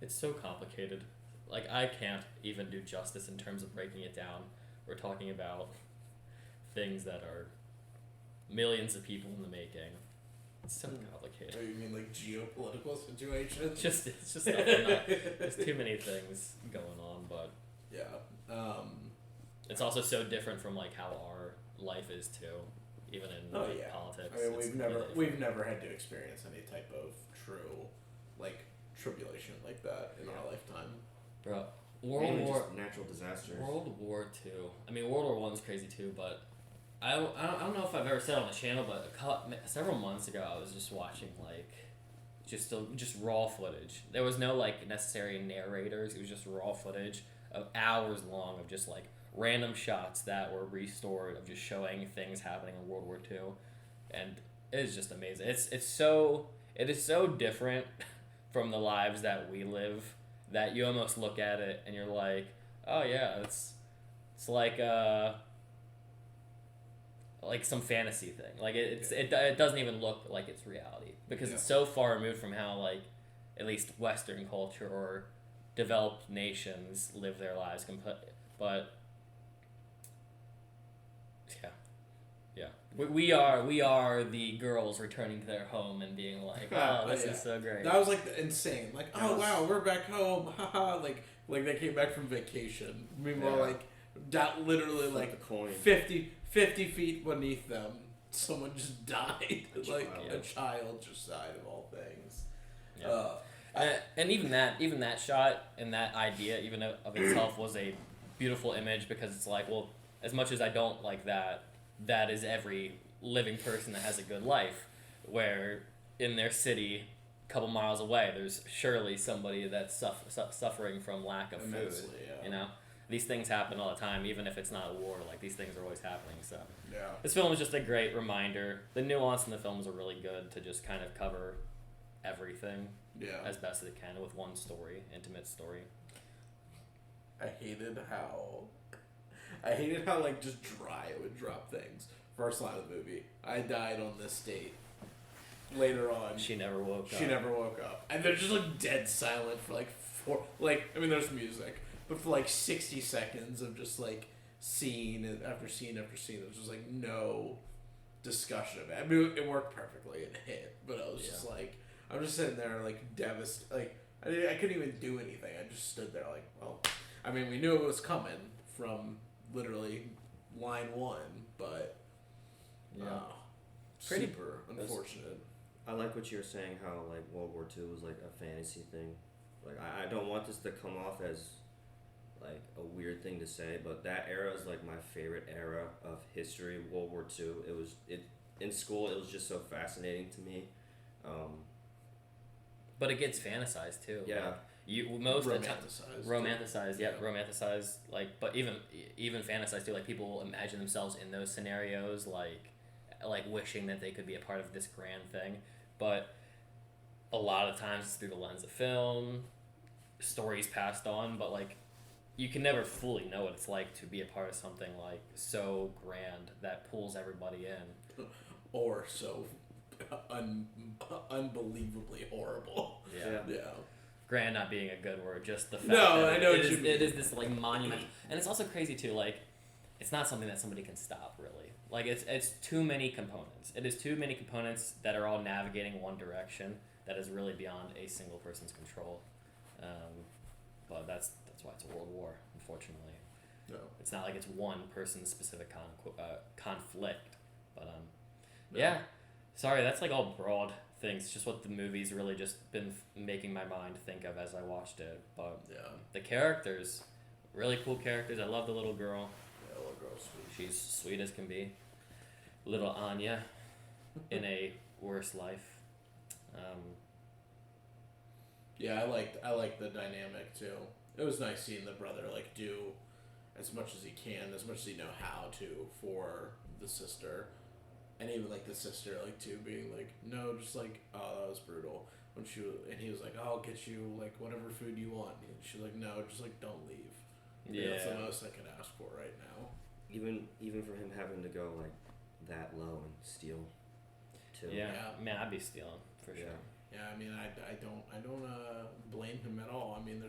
it's so complicated. Like, I can't even do justice in terms of breaking it down. We're talking about things that are millions of people in the making. It's so complicated. Oh, you mean like geopolitical situations? It's just not, there's too many things going on, but Yeah. it's also so different from like how our life is too, even in Oh like, yeah. politics. I mean, It's we've really never different. had to experience any type of true, like tribulation like that in our lifetime. Bro, Mainly just natural disasters. World War II. I mean, World War One's crazy too, but I don't know if I've ever said on the channel, but several months ago I was just watching like just raw footage. There was no like necessary narrators. It was just raw footage of hours long of just like random shots that were restored of just showing things happening in World War II, and it is just amazing. It is so different from the lives that we live that you almost look at it and you're like, oh yeah, it's like some fantasy thing. Like it doesn't even look like it's reality because it's so far removed from how like at least Western culture or developed nations live their lives. But yeah, we are the girls returning to their home and being like, oh, this is so great. That was like insane. Like, oh wow, we're back home. Haha. like they came back from vacation. Meanwhile, like that literally like the coin. 50 feet beneath them, someone just died. A child just died of all things. Yeah. And even that shot and that idea, even of itself, was a beautiful image because it's like, well, as much as I don't like that, that is every living person that has a good life. Where in their city, a couple miles away, there's surely somebody that's suffering from lack of Immensely, food. yeah. You know, these things happen all the time, even if it's not a war. Like these things are always happening. So Yeah. this film is just a great reminder. The nuance in the films are really good to just kind of cover everything Yeah. as best as it can with one story, intimate story. I hated how like just dry it would drop things. First line of the movie, I died on this date. Later on, She never woke up. she never woke up, and they're just like dead silent for like there's music, but for like 60 seconds of just like scene after scene after scene, there's just like no discussion of it. I mean, it worked perfectly, it hit, but I was just like, I'm just sitting there like devastated, like I couldn't even do anything. I just stood there like, well, I mean, we knew it was coming from literally line one, but Pretty- super unfortunate. I like what you were saying, how like World War II was like a fantasy thing. Like I don't want this to come off as like a weird thing to say, but that era is like my favorite era of history. World War II. It in school. It was just so fascinating to me. But it gets fantasized too. Yeah. Like, you most of the time Romanticized. romanticized. Like, but even fantasized too. Like people imagine themselves in those scenarios, like wishing that they could be a part of this grand thing. But a lot of times it's through the lens of film, stories passed on. But like, you can never fully know what it's like to be a part of something like so grand that pulls everybody in. Or so unbelievably horrible. Yeah. Yeah. Grand not being a good word, just the fact No, that I know it what is, you mean. it is this like monument, and it's also crazy too. Like, it's not something that somebody can stop really. Like it's too many components. It is too many components that are all navigating one direction that is really beyond a single person's control. But that's why it's a world war. Unfortunately, No. it's not like it's one person's specific conflict. But yeah. Sorry, that's like all broad things. It's just what the movie's really just been making my mind think of as I watched it. But Yeah. the characters, really cool characters. I love the little girl. Yeah, little girl's sweet. She's sweet as can be. Little Anya in a worse life. Yeah, I liked the dynamic too. It was nice seeing the brother like do as much as he can, as much as he know how to for the sister, and even like the sister like too being like, no, just like, oh, that was brutal. When he was like, oh, I'll get you like whatever food you want, and she's like, no, just like don't leave. Yeah. That's the most I could ask for right now. Even for him having to go like that low and steal too. Yeah. Yeah. Man, I'd be stealing for sure. Yeah, I mean, I don't blame him at all. I mean,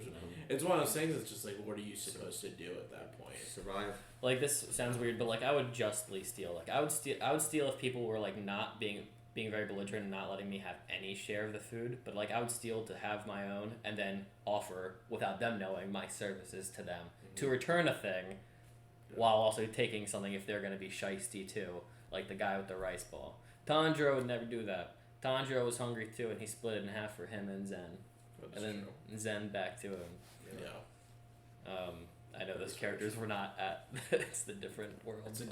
it's one of those things that's just like, what are you supposed to do at that point? Survive. Like, this sounds weird, but like I would justly steal. Like I would steal if people were like not being very belligerent and not letting me have any share of the food. But like I would steal to have my own and then offer without them knowing my services to them to return a thing, while also taking something if they're gonna be shiesty too. Like the guy with the rice ball. Tanjiro would never do that. Tanjiro was hungry too, and he split it in half for him and Zen, That's and then true. Zen back to him. Yeah. I know those characters were not at. It's the different world. It's a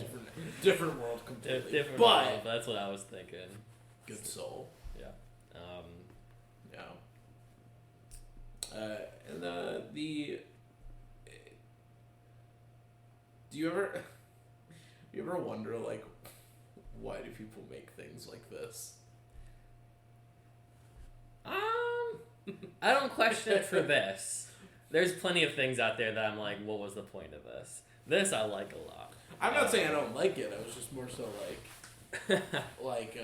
different world completely. Different but world. That's what I was thinking. good soul. Yeah. Yeah. And the do you ever wonder like why do people make things like this? I don't question it for this. There's plenty of things out there that I'm like, what was the point of this? This I like a lot. I'm not saying I don't like it. I was just more so like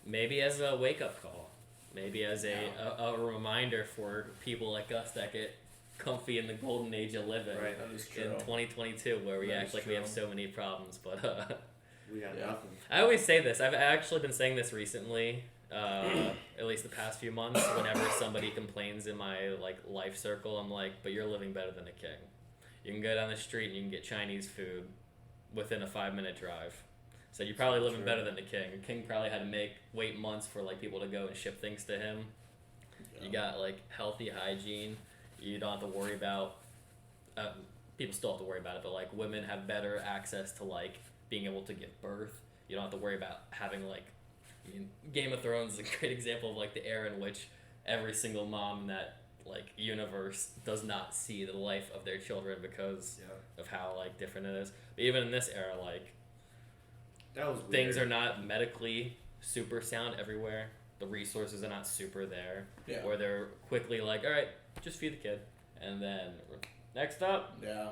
Maybe as a wake up call. Maybe as a reminder for people like us that get comfy in the golden age of living Right, that is true. in 2022 where we That act is like we have true. so many problems. But We got Yeah. nothing. I always say this. I've actually been saying this recently, at least the past few months. Whenever somebody complains in my like life circle, I'm like, "But you're living better than a king. You can go down the street and you can get Chinese food within a 5-minute drive. So you're probably living True. better than the king. The king probably had to wait months for like people to go and ship things to him. You got like healthy hygiene. You don't have to worry about. People still have to worry about it, but like women have better access to like being able to give birth. You don't have to worry about having like. Game of Thrones is a great example of like the era in which every single mom in that like universe does not see the life of their children because of how like different it is. But even in this era, like that was things weird. are not medically super sound everywhere. The resources are not super there. Yeah. Or they're quickly like, all right, just feed the kid, and then next up. Yeah.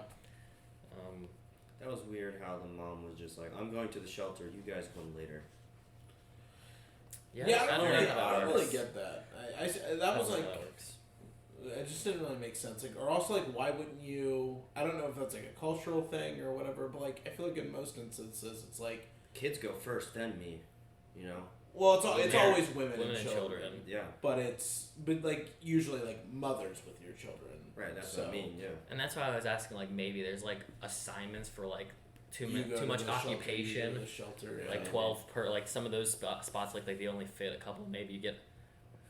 That was weird how the mom was just like, I'm going to the shelter, you guys come later. Yeah, I don't know how that I don't works. really get that. That was like, it just didn't really make sense. Like, or also like, why wouldn't you? I don't know if that's like a cultural thing or whatever, but like, I feel like in most instances, it's like Kids go first, then me, you know? well, it's Yeah. always women Women and and children. children. Yeah. But like usually like mothers with your children. Right, that's So, what I mean, yeah. And that's why I was asking, like, maybe there's like assignments for like too you go too to much the shelter, you go occupation. to the shelter, yeah. Like 12 per, like some of those spots like they only fit a couple. Maybe you get,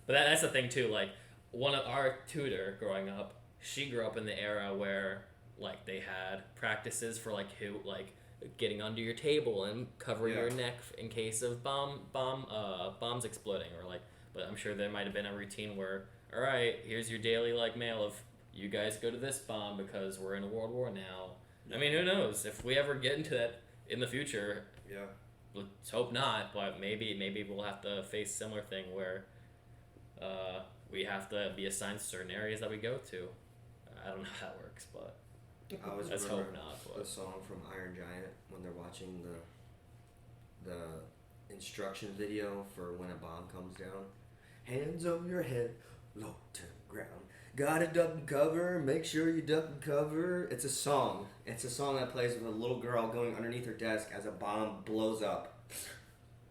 but that's the thing too. Like one of our tutor growing up, she grew up in the era where like they had practices for like like getting under your table and covering your neck in case of bombs exploding, or like. But I'm sure there might have been a routine where, all right, here's your daily like mail of you guys go to this bomb because we're in a world war now. I mean, who knows if we ever get into that in the future. Yeah. Let's hope not, but maybe we'll have to face a similar thing where we have to be assigned certain areas that we go to. I don't know how that works, but I always let's remember hope not. the But song from Iron Giant when they're watching the instruction video for when a bomb comes down. Hands over your head, low to the ground. Gotta duck and cover, make sure you duck and cover. It's a song. It's a song that plays with a little girl going underneath her desk as a bomb blows up.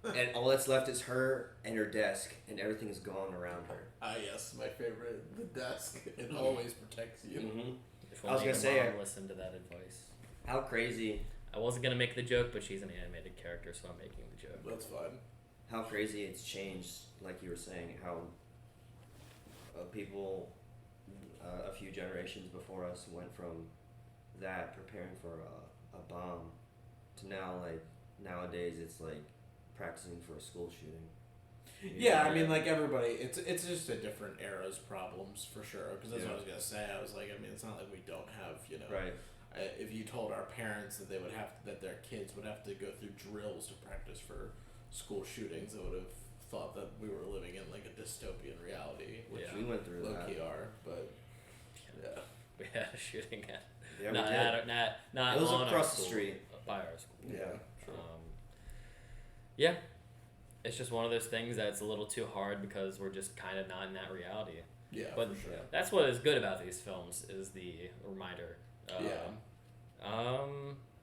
And all that's left is her and her desk, and everything's gone around her. Ah, yes, my favorite, the desk. It always protects you. Mm-hmm. if I was only gonna your say mom listened to that advice. How crazy, I wasn't gonna make the joke, but she's an animated character, so I'm making the joke. That's fine. how crazy it's changed, like you were saying, how people a few generations before us went from that preparing for a bomb to now, like nowadays it's like practicing for a school shooting. Yeah, I mean, like everybody, it's just a different era's problems for sure. Because that's what I was gonna say. I was like, I mean, it's not like we don't have, you know. Right. If you told our parents that they would have that their kids would have to go through drills to practice for school shootings, they would have thought that we were living in like a dystopian reality, which We went through low that. key are. But yeah, We had a shooting at Yeah, not we did. not It was on our across the school, street. by our school. Yeah. Yeah, it's just one of those things that's a little too hard because we're just kind of not in that reality. yeah, But for sure. that's what is good about these films is the reminder.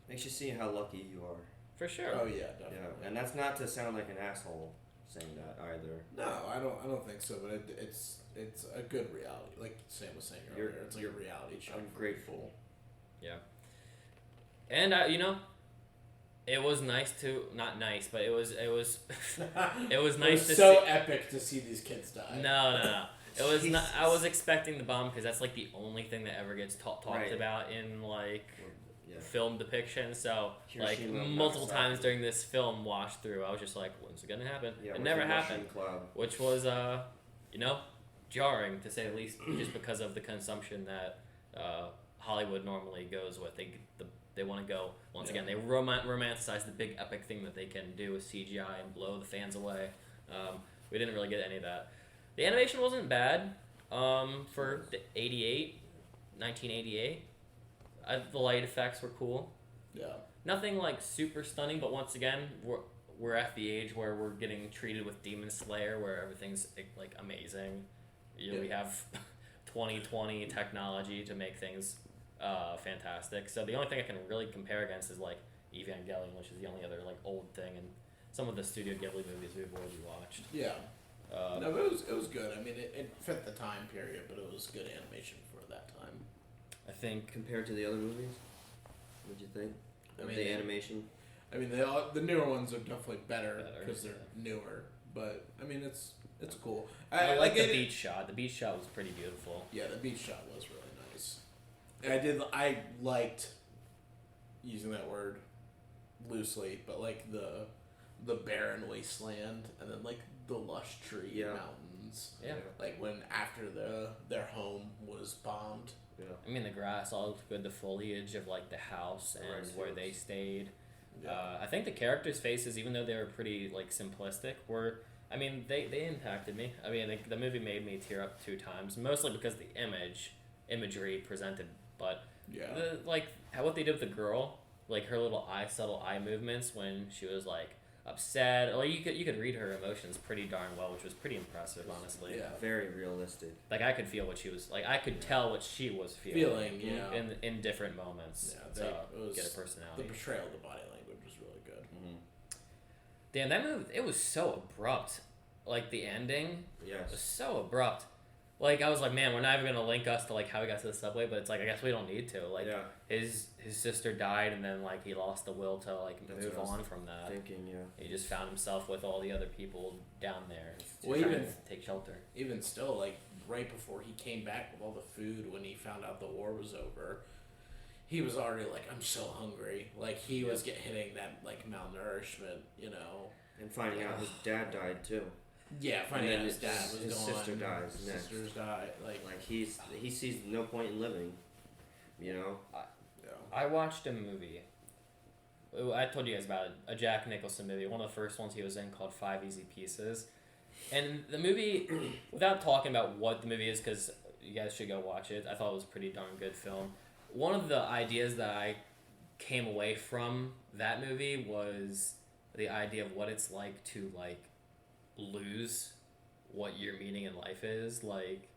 Makes you see how lucky you are. For sure. Oh yeah, definitely. Yeah, and that's not to sound like an asshole saying that either. No, I don't think so. But it's a good reality. Like Sam was saying earlier, it's like a reality check. I'm grateful. Yeah. And you know, it was nice to not nice, but it was it was nice to so see. epic to see these kids die. No. It was not. I Jesus. was expecting the bomb because that's like the only thing that ever gets talked Right. about in like Yeah. film depiction. So Hiroshima, like multiple Nagasaki. times during this film watched through, I was just like, when's it gonna happen? Yeah, it with never the Russian happened, Cloud. which was you know, jarring to say the least, just because of the consumption that Hollywood normally goes with. They want to go once again. They romanticize the big epic thing that they can do with CGI and blow the fans away. We didn't really get any of that. The animation wasn't bad for the 1988. The light effects were cool. Yeah. Nothing like super stunning, but once again, we're at the age where we're getting treated with Demon Slayer, where everything's like amazing. We have 2020 technology to make things fantastic. So the only thing I can really compare against is like Evangelion, which is the only other like old thing, and some of the Studio Ghibli movies we've already watched. Yeah. No, but it was good. I mean, it fit the time period, but it was good animation for that time. I think Compared to the other movies, what'd you think? Of the animation? I mean, the newer ones are definitely better Better, because they're newer. But I mean, it's It's cool. I like the it. beach shot. The beach shot was pretty beautiful. Yeah, the beach shot was really nice. I liked using that word loosely, but like the barren wasteland and then like the lush tree mountains. Yeah. Like when after their home was bombed. Yeah. I mean, the grass all looked good. The foliage of like the house and rice where fields. they stayed. Yeah. I think the characters' faces, even though they were pretty like simplistic, were. I mean, they impacted me. I mean, the movie made me tear up 2 times, mostly because of the imagery presented, but Yeah. what they did with the girl, like her little subtle eye movements when she was like upset, like you could read her emotions pretty darn well, which was pretty impressive, honestly. Yeah. Very realistic. Like I could feel what she was like. I could tell what she was feeling. Yeah. In different moments. Yeah, To get a the personality. portrayal of the body language was really good. Mm-hmm. Damn, that movie, it was so abrupt. Like, the ending Yes. was so abrupt. Like, I was like, man, we're not even going to link us to, like, how he got to the subway, but it's like, I guess we don't need to. Like, Yeah. his sister died, and then, like, he lost the will to, like, That's move what I was on from that. Thinking, yeah. He just found himself with all the other people down there to Well, try even- and take shelter. Even still, like right before he came back with all the food when he found out the war was over, he was already like, I'm so hungry. Like he was hitting that like malnourishment, you know. And finding out his dad died too. Yeah, finding And out then his dad was his gone. sister dies His next. sisters died. Like he sees no point in living. You know. Yeah. I watched a movie. I told you guys about it, a Jack Nicholson movie, one of the first ones he was in, called 5 Easy Pieces. And the movie, without talking about what the movie is, because you guys should go watch it, I thought it was a pretty darn good film. One of the ideas that I came away from that movie was the idea of what it's like to, like, lose what your meaning in life is. Like,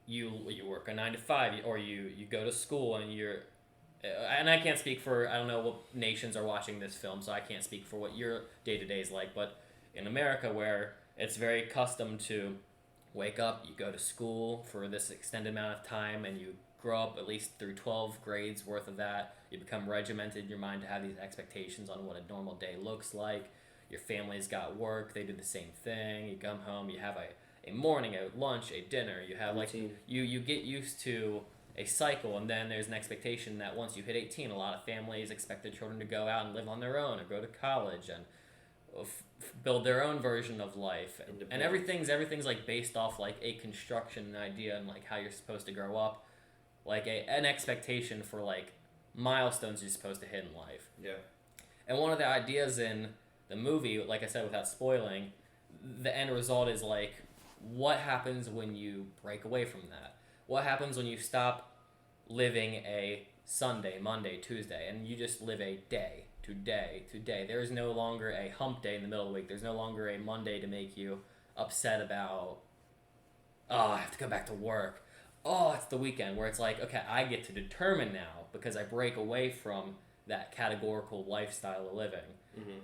you work a 9 to 5, or you go to school and and I can't speak for, I don't know what nations are watching this film, so I can't speak for what your day-to-day is like, but in America, where it's very accustomed to wake up, you go to school for this extended amount of time, and you grow up at least through 12 grades worth of that. You become regimented in your mind to have these expectations on what a normal day looks like. Your family's got work, they do the same thing. You come home, you have a morning, a lunch, a dinner. You have Routine. like you get used to a cycle, and then there's an expectation that once you hit 18, a lot of families expect their children to go out and live on their own or go to college and build their own version of life, and everything's like based off like a construction, an idea, and like how you're supposed to grow up, like an expectation for like milestones you're supposed to hit in life. Yeah. And one of the ideas in the movie, like I said, without spoiling, the end result is like, what happens when you break away from that? What happens when you stop living a Sunday, Monday, Tuesday, and you just live a day to day to day? There is no longer a hump day in the middle of the week. There's no longer a Monday to make you upset about, oh, I have to go back to work. Oh, it's the weekend, where it's like, okay, I get to determine now, because I break away from that categorical lifestyle of living. Mm-hmm.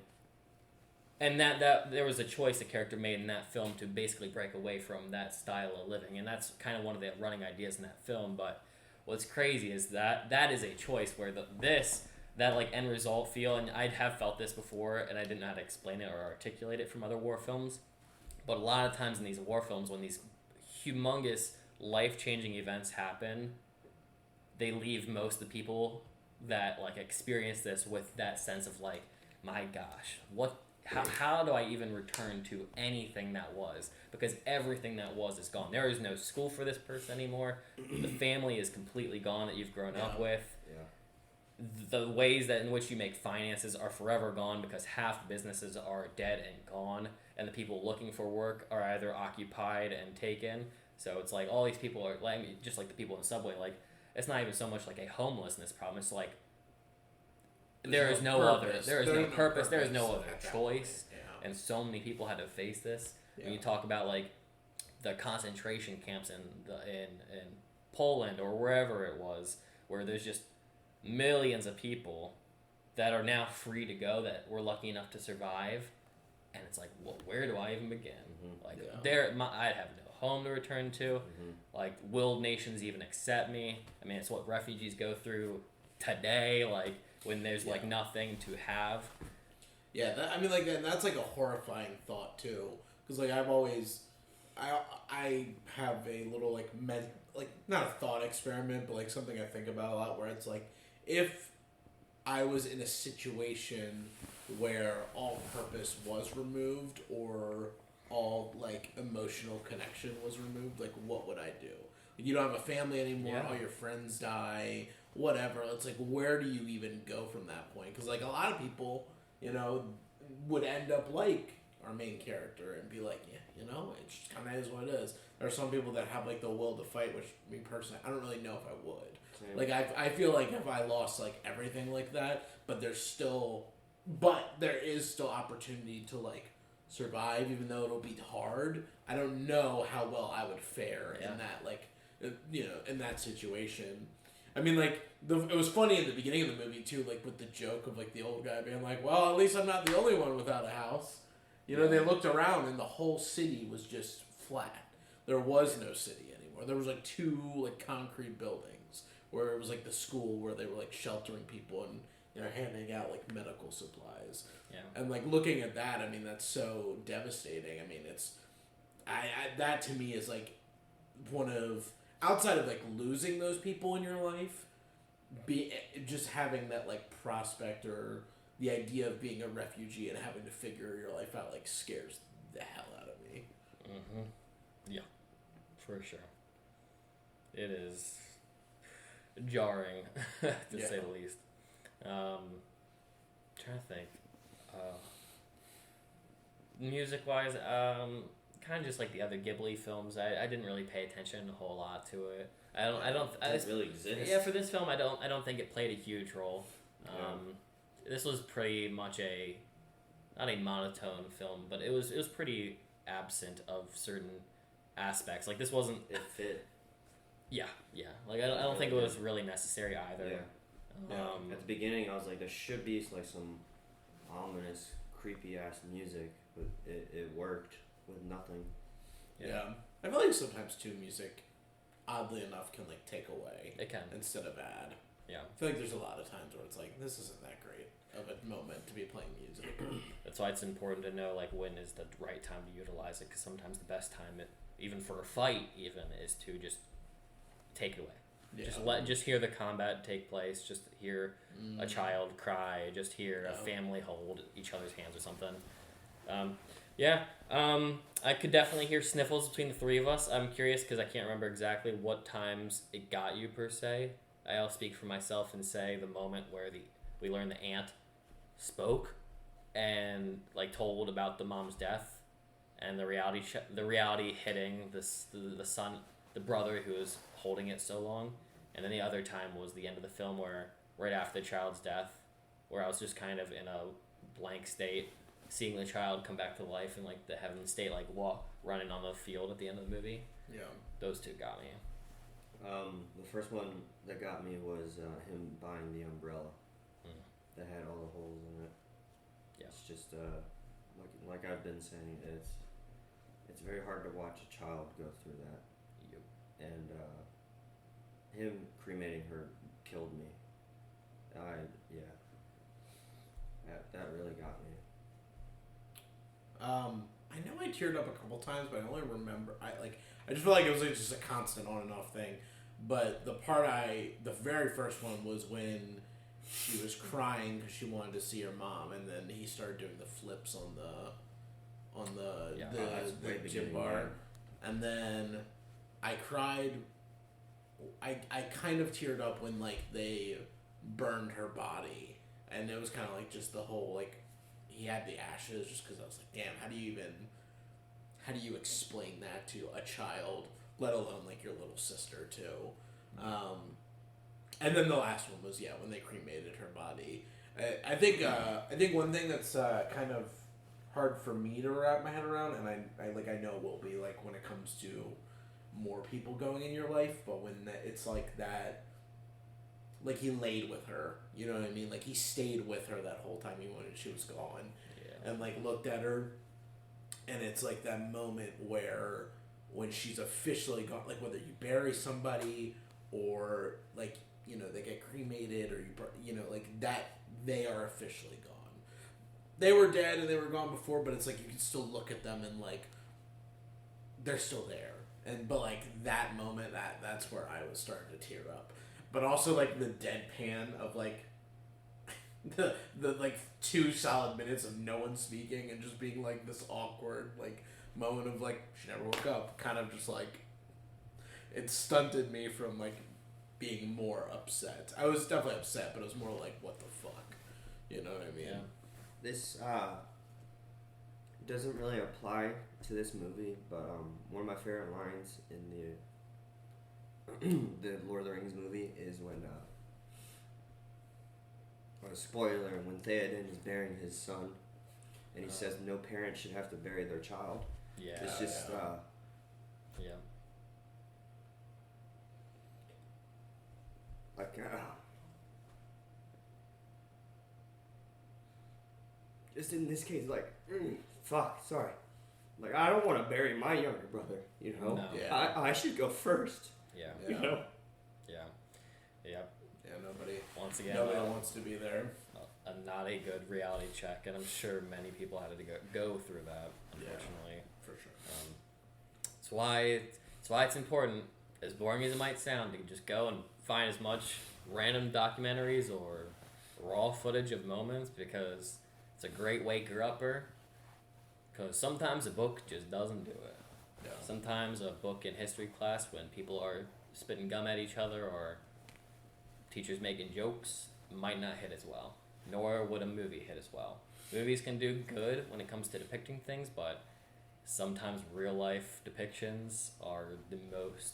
And that there was a choice the character made in that film to basically break away from that style of living, and that's kind of one of the running ideas in that film. But what's crazy is that is a choice where that like end result feel, and I'd have felt this before, and I didn't know how to explain it or articulate it from other war films. But a lot of times in these war films, when these humongous life-changing events happen, they leave most of the people that like experience this with that sense of like, my gosh, how do I even return to anything that was? Because everything that was is gone. There is no school for this person anymore. The family is completely gone that you've grown up with. Yeah. The ways that in which you make finances are forever gone, because half the businesses are dead and gone, and the people looking for work are either occupied and taken. So it's like all these people are like, just like the people in the subway, like, it's not even so much like a homelessness problem. It's like there is no purpose, there is no other choice, and so many people had to face this. When you talk about like the concentration camps in Poland or wherever it was, where there's just millions of people that are now free to go, that were lucky enough to survive, and it's like, well, where do I even begin? Mm-hmm. Like, Yeah. I'd have no home to return to. Mm-hmm. Like, will nations even accept me? I mean, it's what refugees go through today. Like, when there's like nothing to have. Yeah, I mean, like, and that's like a horrifying thought too, because like I've always, I have a little like not a thought experiment, but like something I think about a lot, where it's like, if I was in a situation where all purpose was removed, or all like emotional connection was removed, like what would I do? Like, you don't have a family anymore, Yeah. all your friends die, whatever. It's like, where do you even go from that point? Because like a lot of people, you know, would end up like our main character and be like, yeah, you know, it just kind of is what it is. There are some people that have like the will to fight, which me personally, I don't really know if I would. Same. Like I feel like if I lost like everything like that, but there is still opportunity to like survive, even though it'll be hard. I don't know how well I would fare Yeah. in that, like, you know, in that situation. I mean, like, it was funny in the beginning of the movie too, like with the joke of like the old guy being like, "Well, at least I'm not the only one without a house." You know, they looked around and the whole city was just flat. There was no city anymore. There was like 2 like concrete buildings where it was like the school where they were like sheltering people and, you know, handing out like medical supplies. Yeah. And like looking at that, I mean, that's so devastating. I mean, it's I that to me is like one of, outside of like losing those people in your life, be just having that like prospect or the idea of being a refugee and having to figure your life out like scares the hell out of me. Mm-hmm. Yeah, for sure. It is jarring, to say the least. Trying to think. Music-wise, kind of just like the other Ghibli films. I didn't really pay attention a whole lot to it. I Doesn't really exist. Yeah, for this film, I don't think it played a huge role. This was pretty much not a monotone film, but it was pretty absent of certain aspects. Like this wasn't. It fit. Yeah. Like I don't think it was really necessary either. Yeah. At the beginning, I was like, there should be like some ominous, creepy ass music, but it worked with nothing. Yeah. I feel like sometimes too, music, oddly enough, can like take away It can. instead of add. Yeah. I feel like there's a lot of times where it's like, this isn't that great of a moment to be playing music. That's why it's important to know like when is the right time to utilize it, because sometimes the best time, even for a fight, even is to just take it away. Yeah. Just hear the combat take place. Just hear a child cry. Just hear a family hold each other's hands or something. I could definitely hear sniffles between the 3 of us. I'm curious because I can't remember exactly what times it got you per se. I'll speak for myself and say the moment where we learned the aunt spoke and like told about the mom's death and the reality hitting the son, the brother who was holding it so long. And then the other time was the end of the film, where right after the child's death, where I was just kind of in a blank state, seeing the child come back to life in like the heavenly state, like running on the field at the end of the movie. Yeah. Those 2 got me. The first one that got me was him buying the umbrella that had all the holes in it. Yeah. It's just like I've been saying, it's very hard to watch a child go through that. Yep. And him cremating her killed me. That really got me. I know I teared up a couple times, but I only remember I just feel like it was like just a constant on and off thing. But the very first one was when she was crying because she wanted to see her mom, and then he started doing the flips on the gym bar, and then I cried. I kind of teared up when like they burned her body, and it was kind of like just the whole like he had the ashes, just because I was like, damn, how do you explain that to a child, let alone like your little sister too. And then the last one was when they cremated her body. I think one thing that's kind of hard for me to wrap my head around, and I know it will be like when it comes to more people going in your life, but when it's like that, like he laid with her, you know what I mean? Like he stayed with her that whole time, even when she was gone, and like looked at her, and it's like that moment where when she's officially gone, like whether you bury somebody or like, you know, they get cremated or you know, like that, they are officially gone. They were dead and they were gone before, but it's like you can still look at them and like they're still there. But like that moment, that's where I was starting to tear up. But also like the deadpan of like the like 2 solid minutes of no one speaking and just being like this awkward like moment of like she never woke up, kind of just like it stunted me from like being more upset. I was definitely upset, but it was more like what the fuck, you know what I mean? Yeah. This doesn't really apply to this movie, but one of my favorite lines in the Lord of the Rings movie is when spoiler, when Theoden is burying his son, and he says no parent should have to bury their child. Yeah. It's just Yeah. like just in this case, like fuck, sorry, like I don't want to bury my younger brother, you know. No. Yeah. I should go first, Yeah. you know. Yeah. Yep. Yeah, nobody Once again, wants to be there. not a good reality check, and I'm sure many people had to go through that, unfortunately. For sure. That's why it's important, as boring as it might sound, to just go and find as much random documentaries or raw footage of moments, because it's a great waker-upper, because sometimes a book just doesn't do it. Yeah. Sometimes a book in history class, when people are spitting gum at each other or teachers making jokes, might not hit as well. Nor would a movie hit as well. Movies can do good when it comes to depicting things, but sometimes real life depictions are the most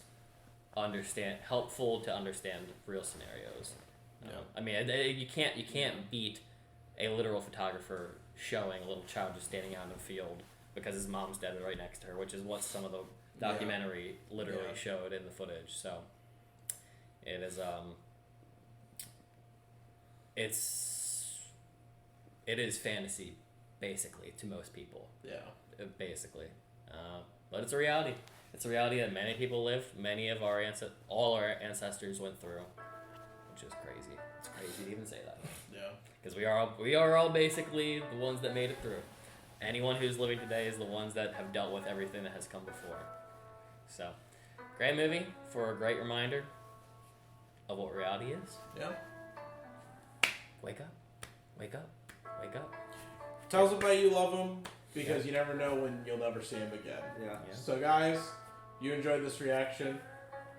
helpful to understand real scenarios. Yeah. I mean, you can't beat a literal photographer showing a little child just standing out in a field because his mom's dead right next to her, which is what some of the documentary literally showed in the footage. So it is it is fantasy, basically, to most people. Yeah. Basically. But it's a reality. It's a reality that many people live. Many of all our ancestors went through, which is crazy. It's crazy to even say that. Yeah. Because we are all basically the ones that made it through. Anyone who's living today is the ones that have dealt with everything that has come before. So, great movie for a great reminder of what reality is. Yeah. Wake up. Wake up. Wake up. Tell somebody you love them, because you never know when you'll never see them again. Yeah. Yeah. So guys, you enjoyed this reaction,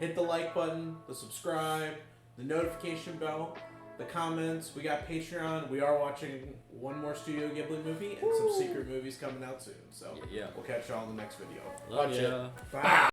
hit the like button, the subscribe, the notification bell, the comments. We got Patreon. We are watching one more Studio Ghibli movie and some secret movies coming out soon. So Yeah. we'll catch y'all in the next video. Love Watch ya. it. Bye.